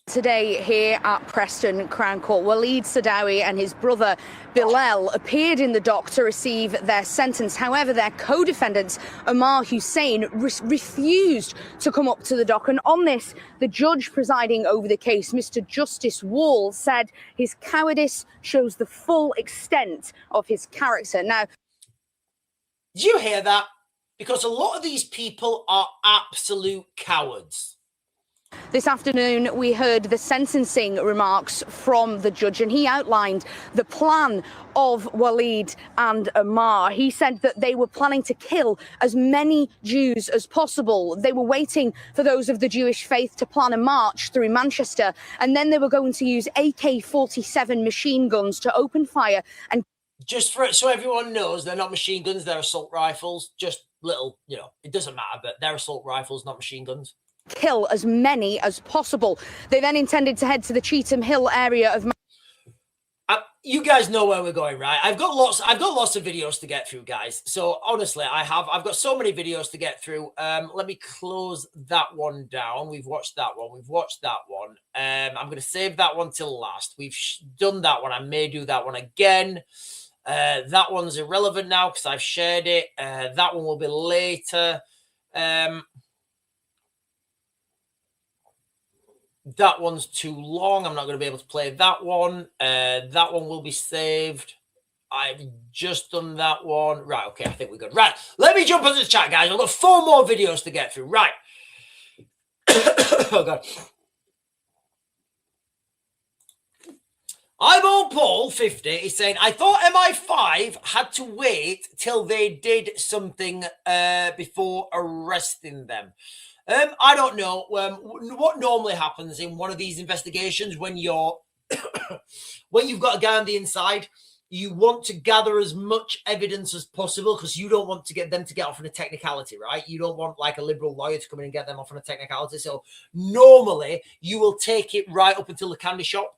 today here at Preston Crown Court. Waleed Sadawi and his brother Bilal appeared in the dock to receive their sentence. However, their co-defendant Amar Hussein refused to come up to the dock. And on this, the judge presiding over the case, Mr. Justice Wall, said his cowardice shows the full extent of his character. Now, did you hear that? Because a lot of these people are absolute cowards. this afternoon, we heard the sentencing remarks from the judge, and he outlined the plan of Waleed and Amar. He said that they were planning to kill as many Jews as possible. They were waiting for those of the Jewish faith to plan a march through Manchester, and then they were going to use AK-47 machine guns to open fire. And just for so everyone knows, they're not machine guns, they're assault rifles. Just little, it doesn't matter, but they're assault rifles, not machine guns. Kill as many as possible. They then intended to head to the Cheetham Hill area of. You guys know where we're going, right? I've got lots of videos to get through, guys. So honestly, I've got so many videos to get through. Let me close that one down. We've watched that one. We've watched that one. I'm going to save that one till last. We've done that one. I may do that one again. That one's irrelevant now because I've shared it. That one will be later. That one's too long. I'm not going to be able to play that one. That one will be saved. I've just done that one. Right, okay, I think we're good. Right, let me jump into the chat, guys. I've got 4 more videos to get through. Right. Oh, God. I'm on Paul 50 is saying, I thought MI5 had to wait till they did something before arresting them. I don't know what normally happens in one of these investigations when you're when you've got a guy on the inside. You want to gather as much evidence as possible because you don't want to get them to get off on a technicality, right? You don't want like a liberal lawyer to come in and get them off on a technicality. So normally you will take it right up until the candy shop.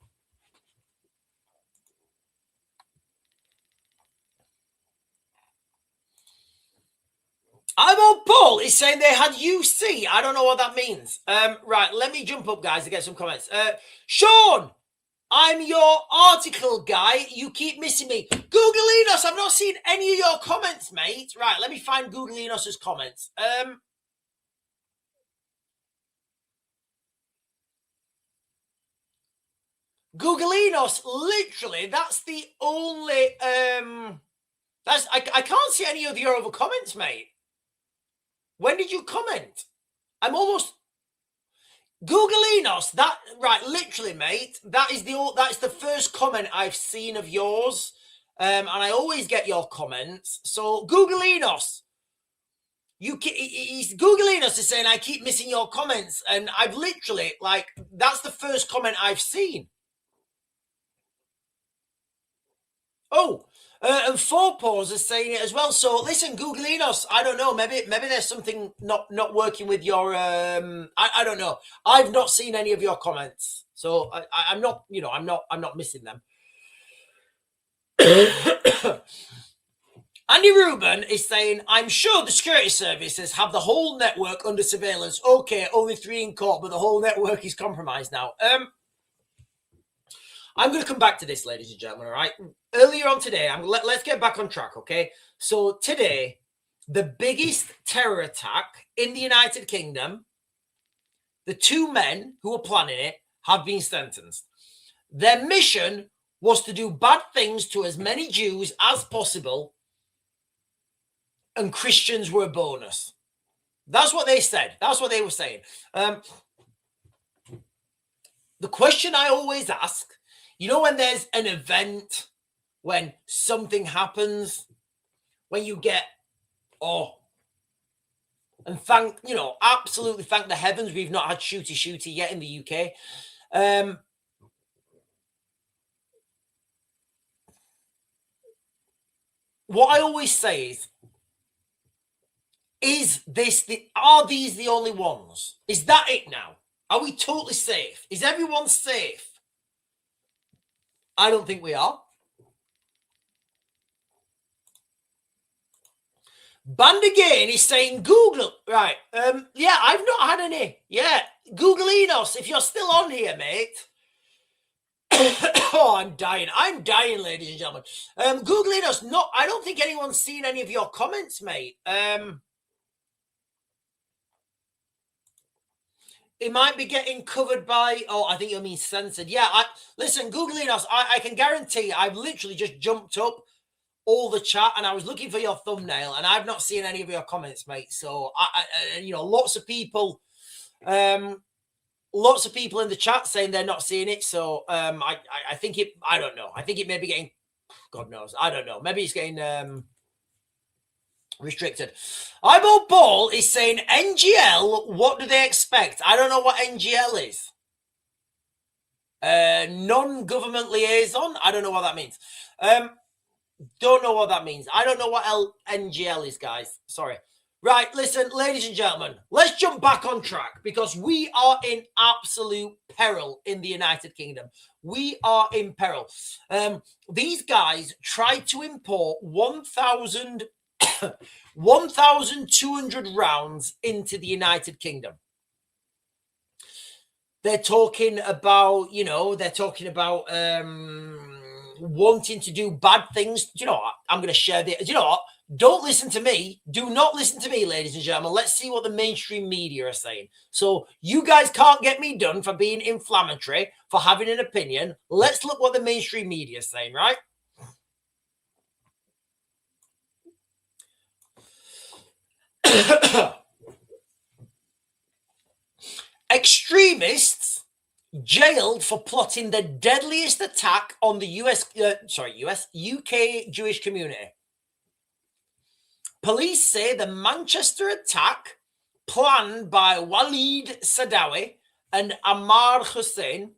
I'm on Paul is saying they had UC. I don't know what that means. Right, let me jump up, guys, to get some comments. Sean, I'm your article guy. You keep missing me. Google Enos, I've not seen any of your comments, mate. Right, let me find Google Enos's comments. Google Enos, literally, that's the only... I can't see any of your other comments, mate. When did you comment? I'm almost Google Enos. That right, literally, mate. That's the first comment I've seen of yours, and I always get your comments. So Google Enos, Google Enos is saying I keep missing your comments, and I've literally that's the first comment I've seen. Oh. And 4 Paws is saying it as well. So listen, Google Enos, I don't know. Maybe there's something not working with your. I don't know. I've not seen any of your comments, so I'm not. I'm not missing them. Andy Rubin is saying, I'm sure the security services have the whole network under surveillance. Okay, only 3 in court, but the whole network is compromised now. I'm going to come back to this, ladies and gentlemen, all right? Earlier on today, let's get back on track, okay? So today, the biggest terror attack in the United Kingdom, the two men who were planning it have been sentenced. Their mission was to do bad things to as many Jews as possible, and Christians were a bonus. That's what they said. That's what they were saying. The question I always ask, you know, when there's an event, when something happens, when you get, and thank, you know, absolutely thank the heavens we've not had shooty yet in the UK. What I always say are these the only ones? Is that it now? Are we totally safe? Is everyone safe? I don't think we are. Band again is saying Google. Right. Yeah, I've not had any. Yeah. Google Enos, if you're still on here, mate. Oh, I'm dying. I'm dying, ladies and gentlemen. Google Enos, I don't think anyone's seen any of your comments, mate. It might be getting covered by, I think you mean censored. Yeah, listen, Google Enos, I can guarantee I've literally just jumped up all the chat and I was looking for your thumbnail and I've not seen any of your comments, mate. So, you know, lots of people in the chat saying they're not seeing it. So, I think I don't know. I think it may be getting, God knows. I don't know. Maybe it's getting restricted. Eyeball Ball is saying NGL, what do they expect? I don't know what NGL is. Non-government liaison? I don't know what that means. Don't know what that means. I don't know what NGL is, guys. Sorry. Right, listen, ladies and gentlemen, let's jump back on track because we are in absolute peril in the United Kingdom. We are in peril. These guys tried to import 1,200 rounds into the United Kingdom. They're talking about, wanting to do bad things. Do you know what? I'm going to share the, do you know what? Don't listen to me. Do not listen to me, ladies and gentlemen. Let's see what the mainstream media are saying. So you guys can't get me done for being inflammatory, for having an opinion. Let's look what the mainstream media is saying, right? Extremists jailed for plotting the deadliest attack on the UK Jewish community. Police say the Manchester attack, planned by Walid Sadawi and Ammar Hussein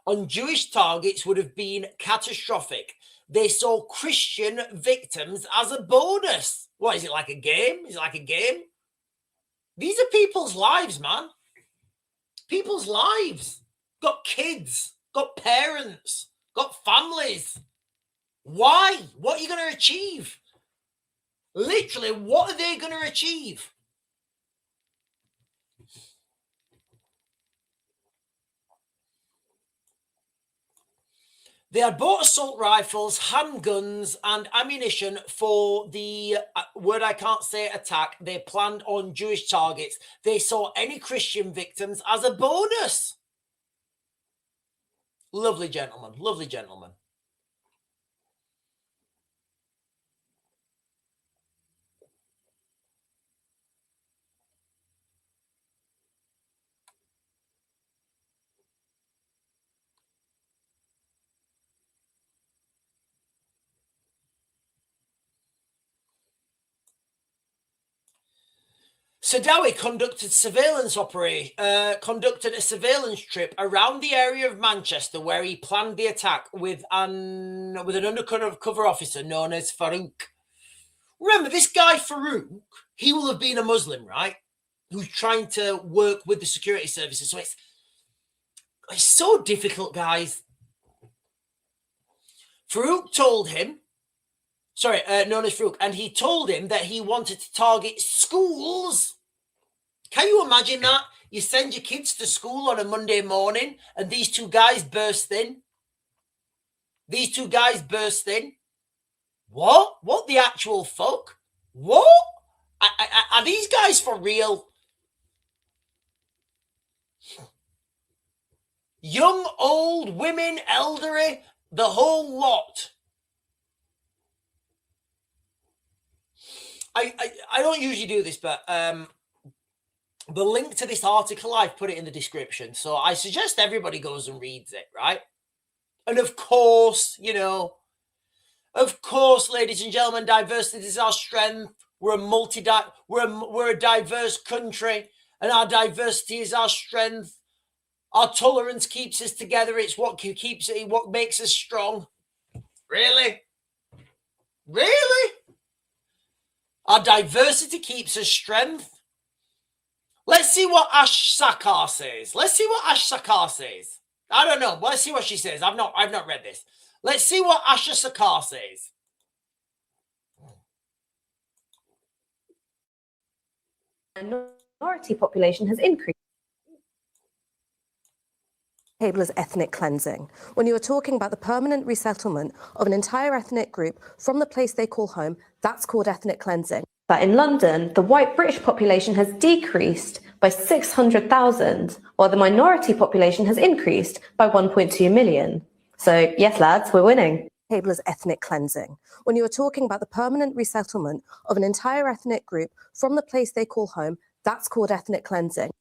on Jewish targets, would have been catastrophic. They saw Christian victims as a bonus. What, is it like a game? Is it like a game? These are people's lives, man. People's lives. Got kids, got parents, got families. Why? What are you going to achieve? Literally, what are they going to achieve? They had bought assault rifles, handguns, and ammunition for the word I can't say attack. They planned on Jewish targets. They saw any Christian victims as a bonus. Lovely gentleman. Lovely gentleman. Sadawi conducted a surveillance trip around the area of Manchester where he planned the attack with an undercover officer known as Farouk. Remember, this guy Farouk, he will have been a Muslim, right? Who's trying to work with the security services. So it's so difficult, guys. Farouk told him, known as Farouk, and he told him that he wanted to target schools Can you imagine that? You send your kids to school on a Monday morning and these two guys burst in. These two guys burst in. What? What the actual fuck? What? Are these guys for real? Young, old, women, elderly, the whole lot. I don't usually do this, but the link to this article, I've put it in the description. So I suggest everybody goes and reads it, right? And of course, you know, of course, ladies and gentlemen, diversity is our strength. We're a diverse country, and our diversity is our strength. Our tolerance keeps us together. It's what makes us strong. Really? Really? Our diversity keeps us strength. Let's see what Ash Sakar says. Let's see what Ash Sakar says. I don't know. Let's see what she says. I've not read this. Let's see what Asha Sakar says. Minority population has increased. Table as ethnic cleansing. When you are talking about the permanent resettlement of an entire ethnic group from the place they call home, that's called ethnic cleansing. But in London, the white British population has decreased by 600,000, while the minority population has increased by 1.2 million. So yes, lads, we're winning. Table as ethnic cleansing. When you are talking about the permanent resettlement of an entire ethnic group from the place they call home, that's called ethnic cleansing.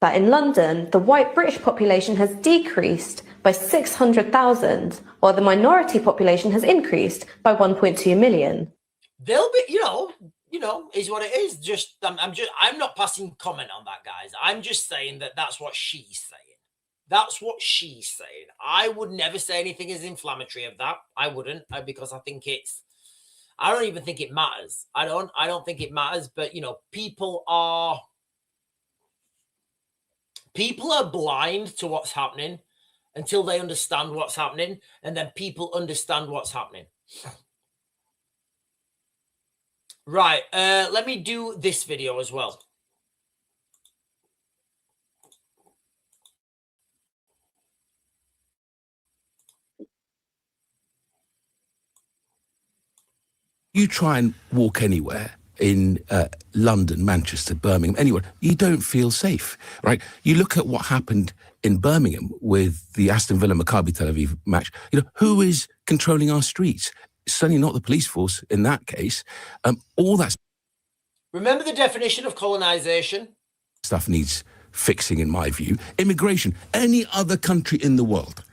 But in London, the white British population has decreased by 600,000, while the minority population has increased by 1.2 million. They'll be, you know, is what it is. Just, I'm not passing comment on that, guys. I'm just saying that that's what she's saying. That's what she's saying. I would never say anything as inflammatory of that. I wouldn't, because I don't even think it matters. I don't think it matters. But you know, people are blind to what's happening until they understand what's happening, and then people understand what's happening. Right. Let me do this video as well. You try and walk anywhere in London, Manchester, Birmingham, anywhere, you don't feel safe, right? You look at what happened in Birmingham with the Aston Villa Maccabi Tel Aviv match. You know, who is controlling our streets? Certainly not the police force in that case. All that. Remember the definition of colonization? Stuff needs fixing, in my view. Immigration, any other country in the world.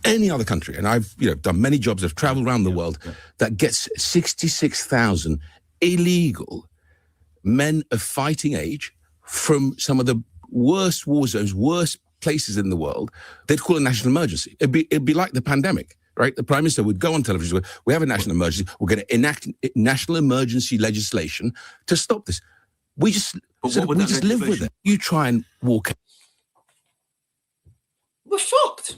Any other country, and I've done many jobs, I've traveled around the world, that gets 66,000 illegal men of fighting age from some of the worst war zones, worst places in the world. They'd call a national emergency. It'd be like the pandemic, right? The Prime Minister would go on television, we have a national emergency, we're going to enact national emergency legislation to stop this. We just live with it. You try and walk. We're fucked.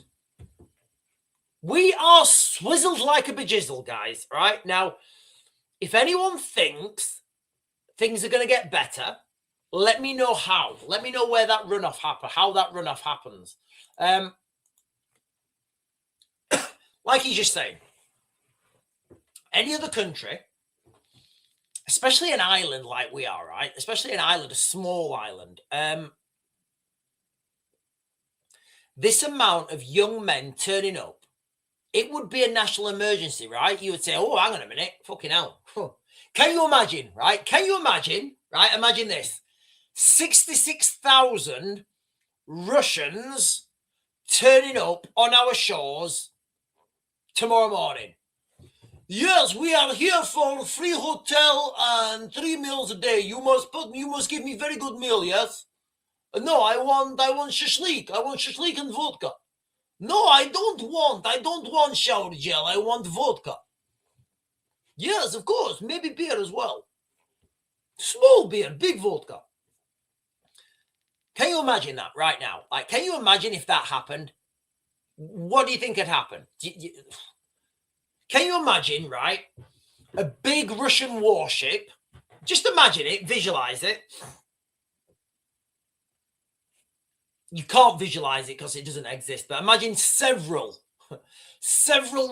We are swizzled like a bejizzle, guys, right? Now, if anyone thinks things are going to get better, let me know how. Let me know where that runoff happens, how that runoff happens. Like he's just saying, any other country, especially an island like we are, right? Especially an island, a small island. This amount of young men turning up, it would be a national emergency, right? You would say, oh, hang on a minute, fucking hell. Can you imagine, right? Can you imagine, right? Imagine this. 66,000 Russians turning up on our shores tomorrow morning. Yes, we are here for free hotel and 3 meals a day. You must give me very good meal, yes? No, I want shashlik. I want shashlik and vodka. No, I don't want shower gel. I want vodka. Yes, of course. Maybe beer as well. Small beer, big vodka. Can you imagine that right now? Like, can you imagine if that happened? What do you think had happened? Can you imagine, right? A big Russian warship. Just imagine it, visualize it. you can't visualize it because it doesn't exist, but imagine several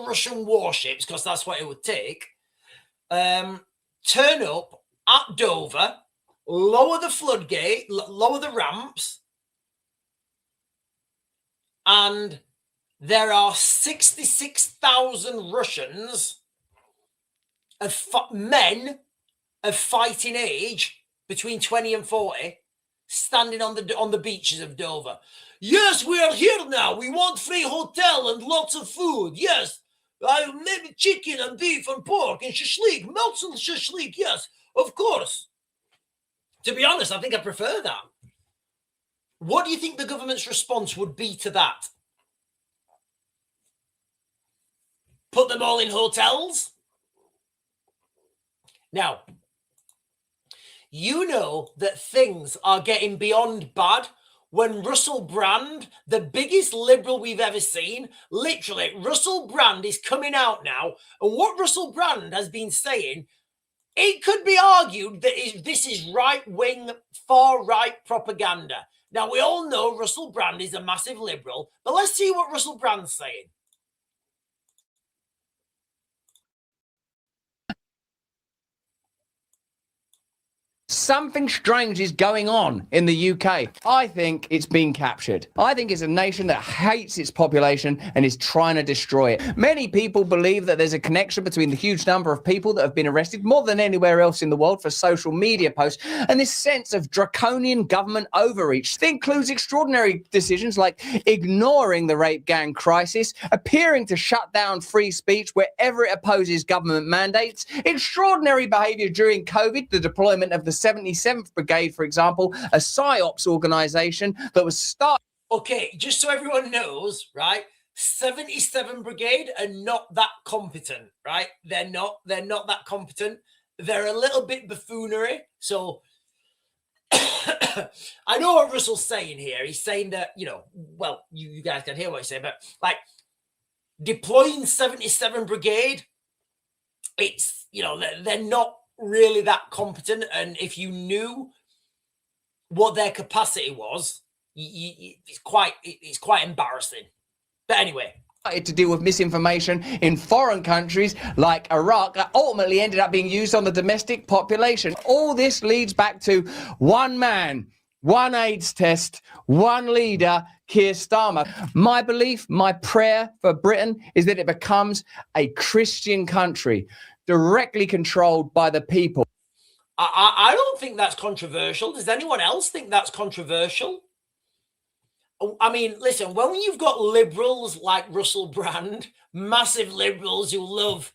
Russian warships, because that's what it would take, turn up at Dover, lower the floodgate, lower the ramps, and there are 66,000 Russians men of fighting age between 20 and 40 standing on the beaches of Dover. Yes, we are here now. We want free hotel and lots of food. Yes, maybe chicken and beef and pork and shashlik, melted shashlik. Yes, of course. To be honest, I think I prefer that. What do you think the government's response would be to that? Put them all in hotels? Now, you know that things are getting beyond bad when Russell Brand, the biggest liberal we've ever seen, literally, Russell Brand is coming out now, and what Russell Brand has been saying, it could be argued that this is right-wing, far-right propaganda. Now, we all know Russell Brand is a massive liberal, but let's see what Russell Brand's saying. Something strange is going on in the UK. I think it's been captured. I think it's a nation that hates its population and is trying to destroy it. Many people believe that there's a connection between the huge number of people that have been arrested, more than anywhere else in the world, for social media posts, and this sense of draconian government overreach. It includes extraordinary decisions like ignoring the rape gang crisis, appearing to shut down free speech wherever it opposes government mandates, extraordinary behaviour during COVID, the deployment of the 77th Brigade, for example, a PSYOPs organisation that was started. Okay, just so everyone knows, right? 77 Brigade are not that competent, right? They're not that competent. They're a little bit buffoonery. So I know what Russell's saying here. He's saying that, well, you guys can hear what he's saying, but like deploying 77 Brigade, it's, they're not really that competent, and if you knew what their capacity was, it's quite embarrassing. But anyway, to deal with misinformation in foreign countries like Iraq that ultimately ended up being used on the domestic population. All this leads back to one man, one AIDS test, one leader, Keir Starmer. My belief, my prayer for Britain is that it becomes a Christian country, directly controlled by the people. I don't think that's controversial. Does anyone else think that's controversial? I mean, listen, when you've got liberals like Russell Brand, massive liberals who love...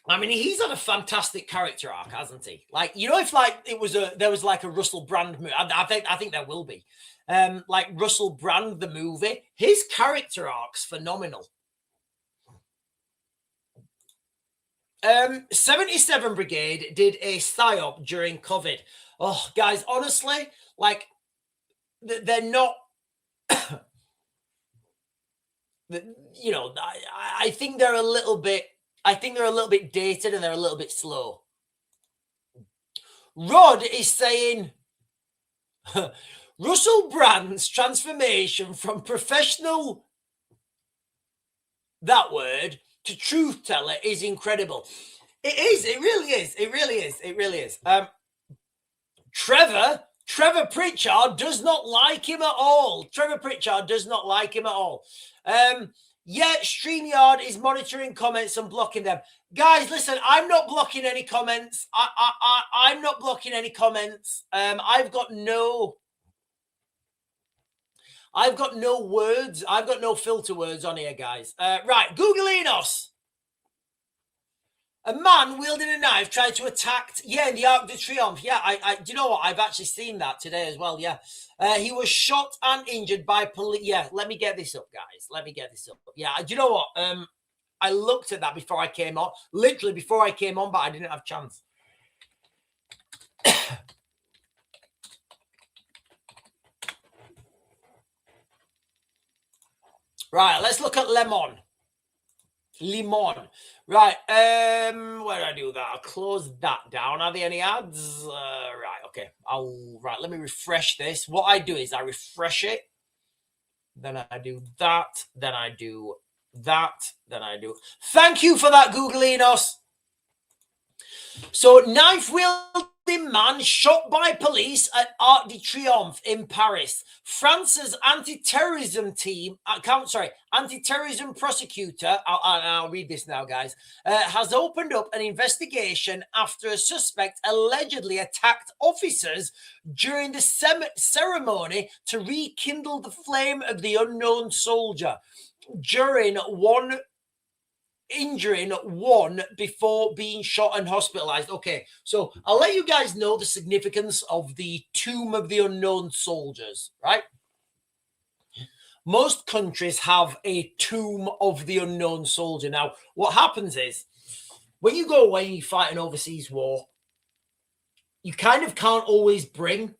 I mean, he's had a fantastic character arc, hasn't he? Like, if like there was like a Russell Brand movie, I think there will be. Like Russell Brand, the movie, his character arc's phenomenal. 77 Brigade did a PSYOP during COVID. Oh, guys, honestly, like, they're not, I think they're a little bit, dated and they're a little bit slow. Rod is saying, Russell Brand's transformation from professional, that word, to truth teller is incredible. It is. It really is. It really is. It really is. Trevor Pritchard does not like him at all. Trevor Pritchard does not like him at all. Yeah, StreamYard is monitoring comments and blocking them. Guys, listen, I'm not blocking any comments. I'm not blocking any comments. I've got no words. I've got no filter words on here, guys. Right, Googleinos. A man wielding a knife tried to attack, in the Arc de Triomphe. Yeah, do you know what? I've actually seen that today as well, yeah. He was shot and injured by police. Yeah, let me get this up, guys. Let me get this up. Yeah, do you know what? I looked at that before I came on. Literally before I came on, but I didn't have a chance. Right, let's look at Le Mans. Limon. Right. Where do I do that? I'll close that down. Are there any ads? Right. Okay. Let me refresh this. What I do is I refresh it. Then I do that. Then I do that. Then I do. Thank you for that, Googleinos. So, knife-wielding man shot by police at Arc de Triomphe in Paris. France's anti-terrorism prosecutor, I'll read this now, guys, has opened up an investigation after a suspect allegedly attacked officers during the ceremony to rekindle the flame of the unknown soldier, injuring one before being shot and hospitalized. Okay, so I'll let you guys know the significance of the Tomb of the Unknown Soldiers, right? Most countries have a Tomb of the Unknown Soldier. Now, what happens is, when you go away and you fight an overseas war, you kind of can't always bring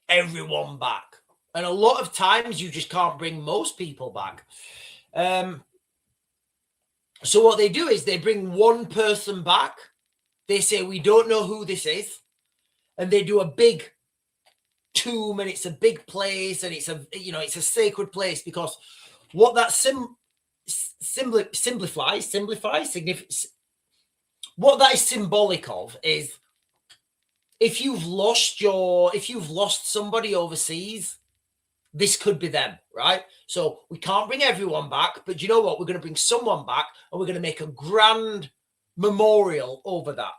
everyone back. And a lot of times you just can't bring most people back. So what they do is they bring one person back. They say, we don't know who this is. And they do a big tomb, and it's a big place, and it's a sacred place, because what that what that is symbolic of is if you've lost somebody overseas, this could be them, right? So we can't bring everyone back, but you know what? We're going to bring someone back, and we're going to make a grand memorial over that.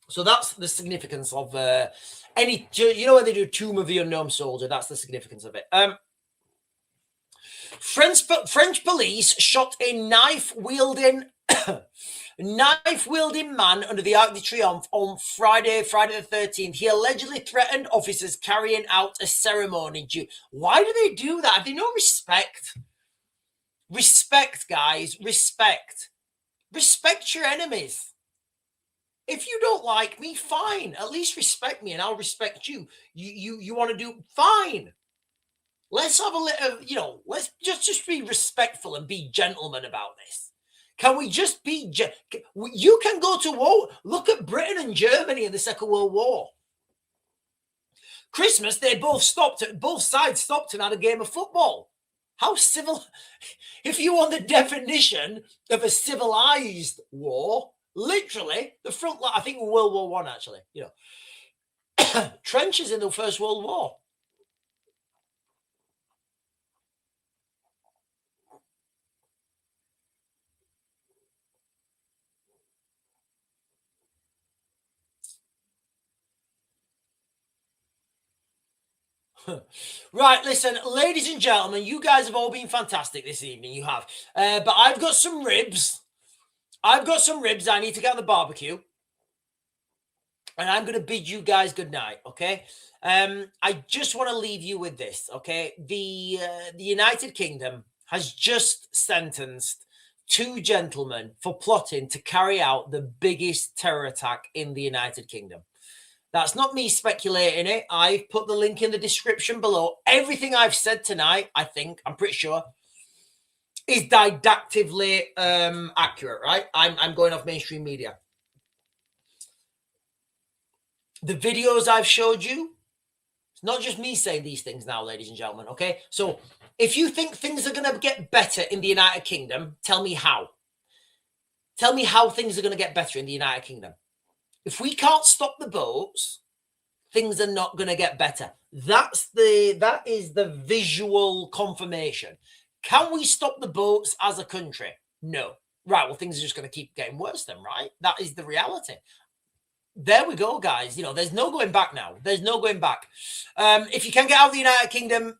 So that's the significance of when they do Tomb of the Unknown Soldier, that's the significance of it. French police shot a knife-wielding man under the Arc de Triomphe on Friday the 13th. He allegedly threatened officers carrying out a ceremony. Why do they do that? Have they no respect? Respect, guys. Respect. Respect your enemies. If you don't like me, fine. At least respect me, and I'll respect you. You want to do fine. Let's have a little, let's just be respectful and be gentlemen about this. Can we just be? You can go to war. Look at Britain and Germany in the Second World War. Christmas, both sides stopped and had a game of football. How civil? If you want the definition of a civilized war, literally the front line. I think World War I, actually. Trenches in the First World War. Right, listen, ladies and gentlemen, you guys have all been fantastic this evening. You have. But I've got some ribs. I need to get on the barbecue. And I'm going to bid you guys good night, okay? I just want to leave you with this, okay? The United Kingdom has just sentenced 2 gentlemen for plotting to carry out the biggest terror attack in the United Kingdom. That's not me speculating it. I've put the link in the description below. Everything I've said tonight, I'm pretty sure, is didactically accurate, right? I'm going off mainstream media. The videos I've showed you, it's not just me saying these things now, ladies and gentlemen, okay? So if you think things are going to get better in the United Kingdom, tell me how. Tell me how things are going to get better in the United Kingdom. If we can't stop the boats, things are not going to get better. That is the visual confirmation. Can we stop the boats as a country? No. Right, well, things are just going to keep getting worse then, right? That is the reality. There we go, guys. There's no going back now. There's no going back. If you can get out of the United Kingdom...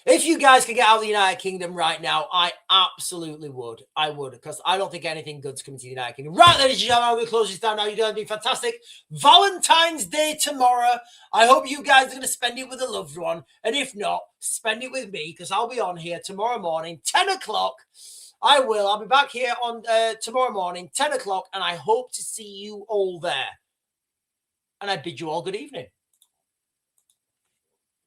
If you guys can get out of the United Kingdom right now, I absolutely would. I would, because I don't think anything good's coming to the United Kingdom. Right, ladies and gentlemen, I'm going to close this down now. You guys have been fantastic. Valentine's Day tomorrow. I hope you guys are going to spend it with a loved one. And if not, spend it with me, because I'll be on here tomorrow morning, 10 o'clock. I'll be back here on tomorrow morning, 10 o'clock, and I hope to see you all there. And I bid you all good evening.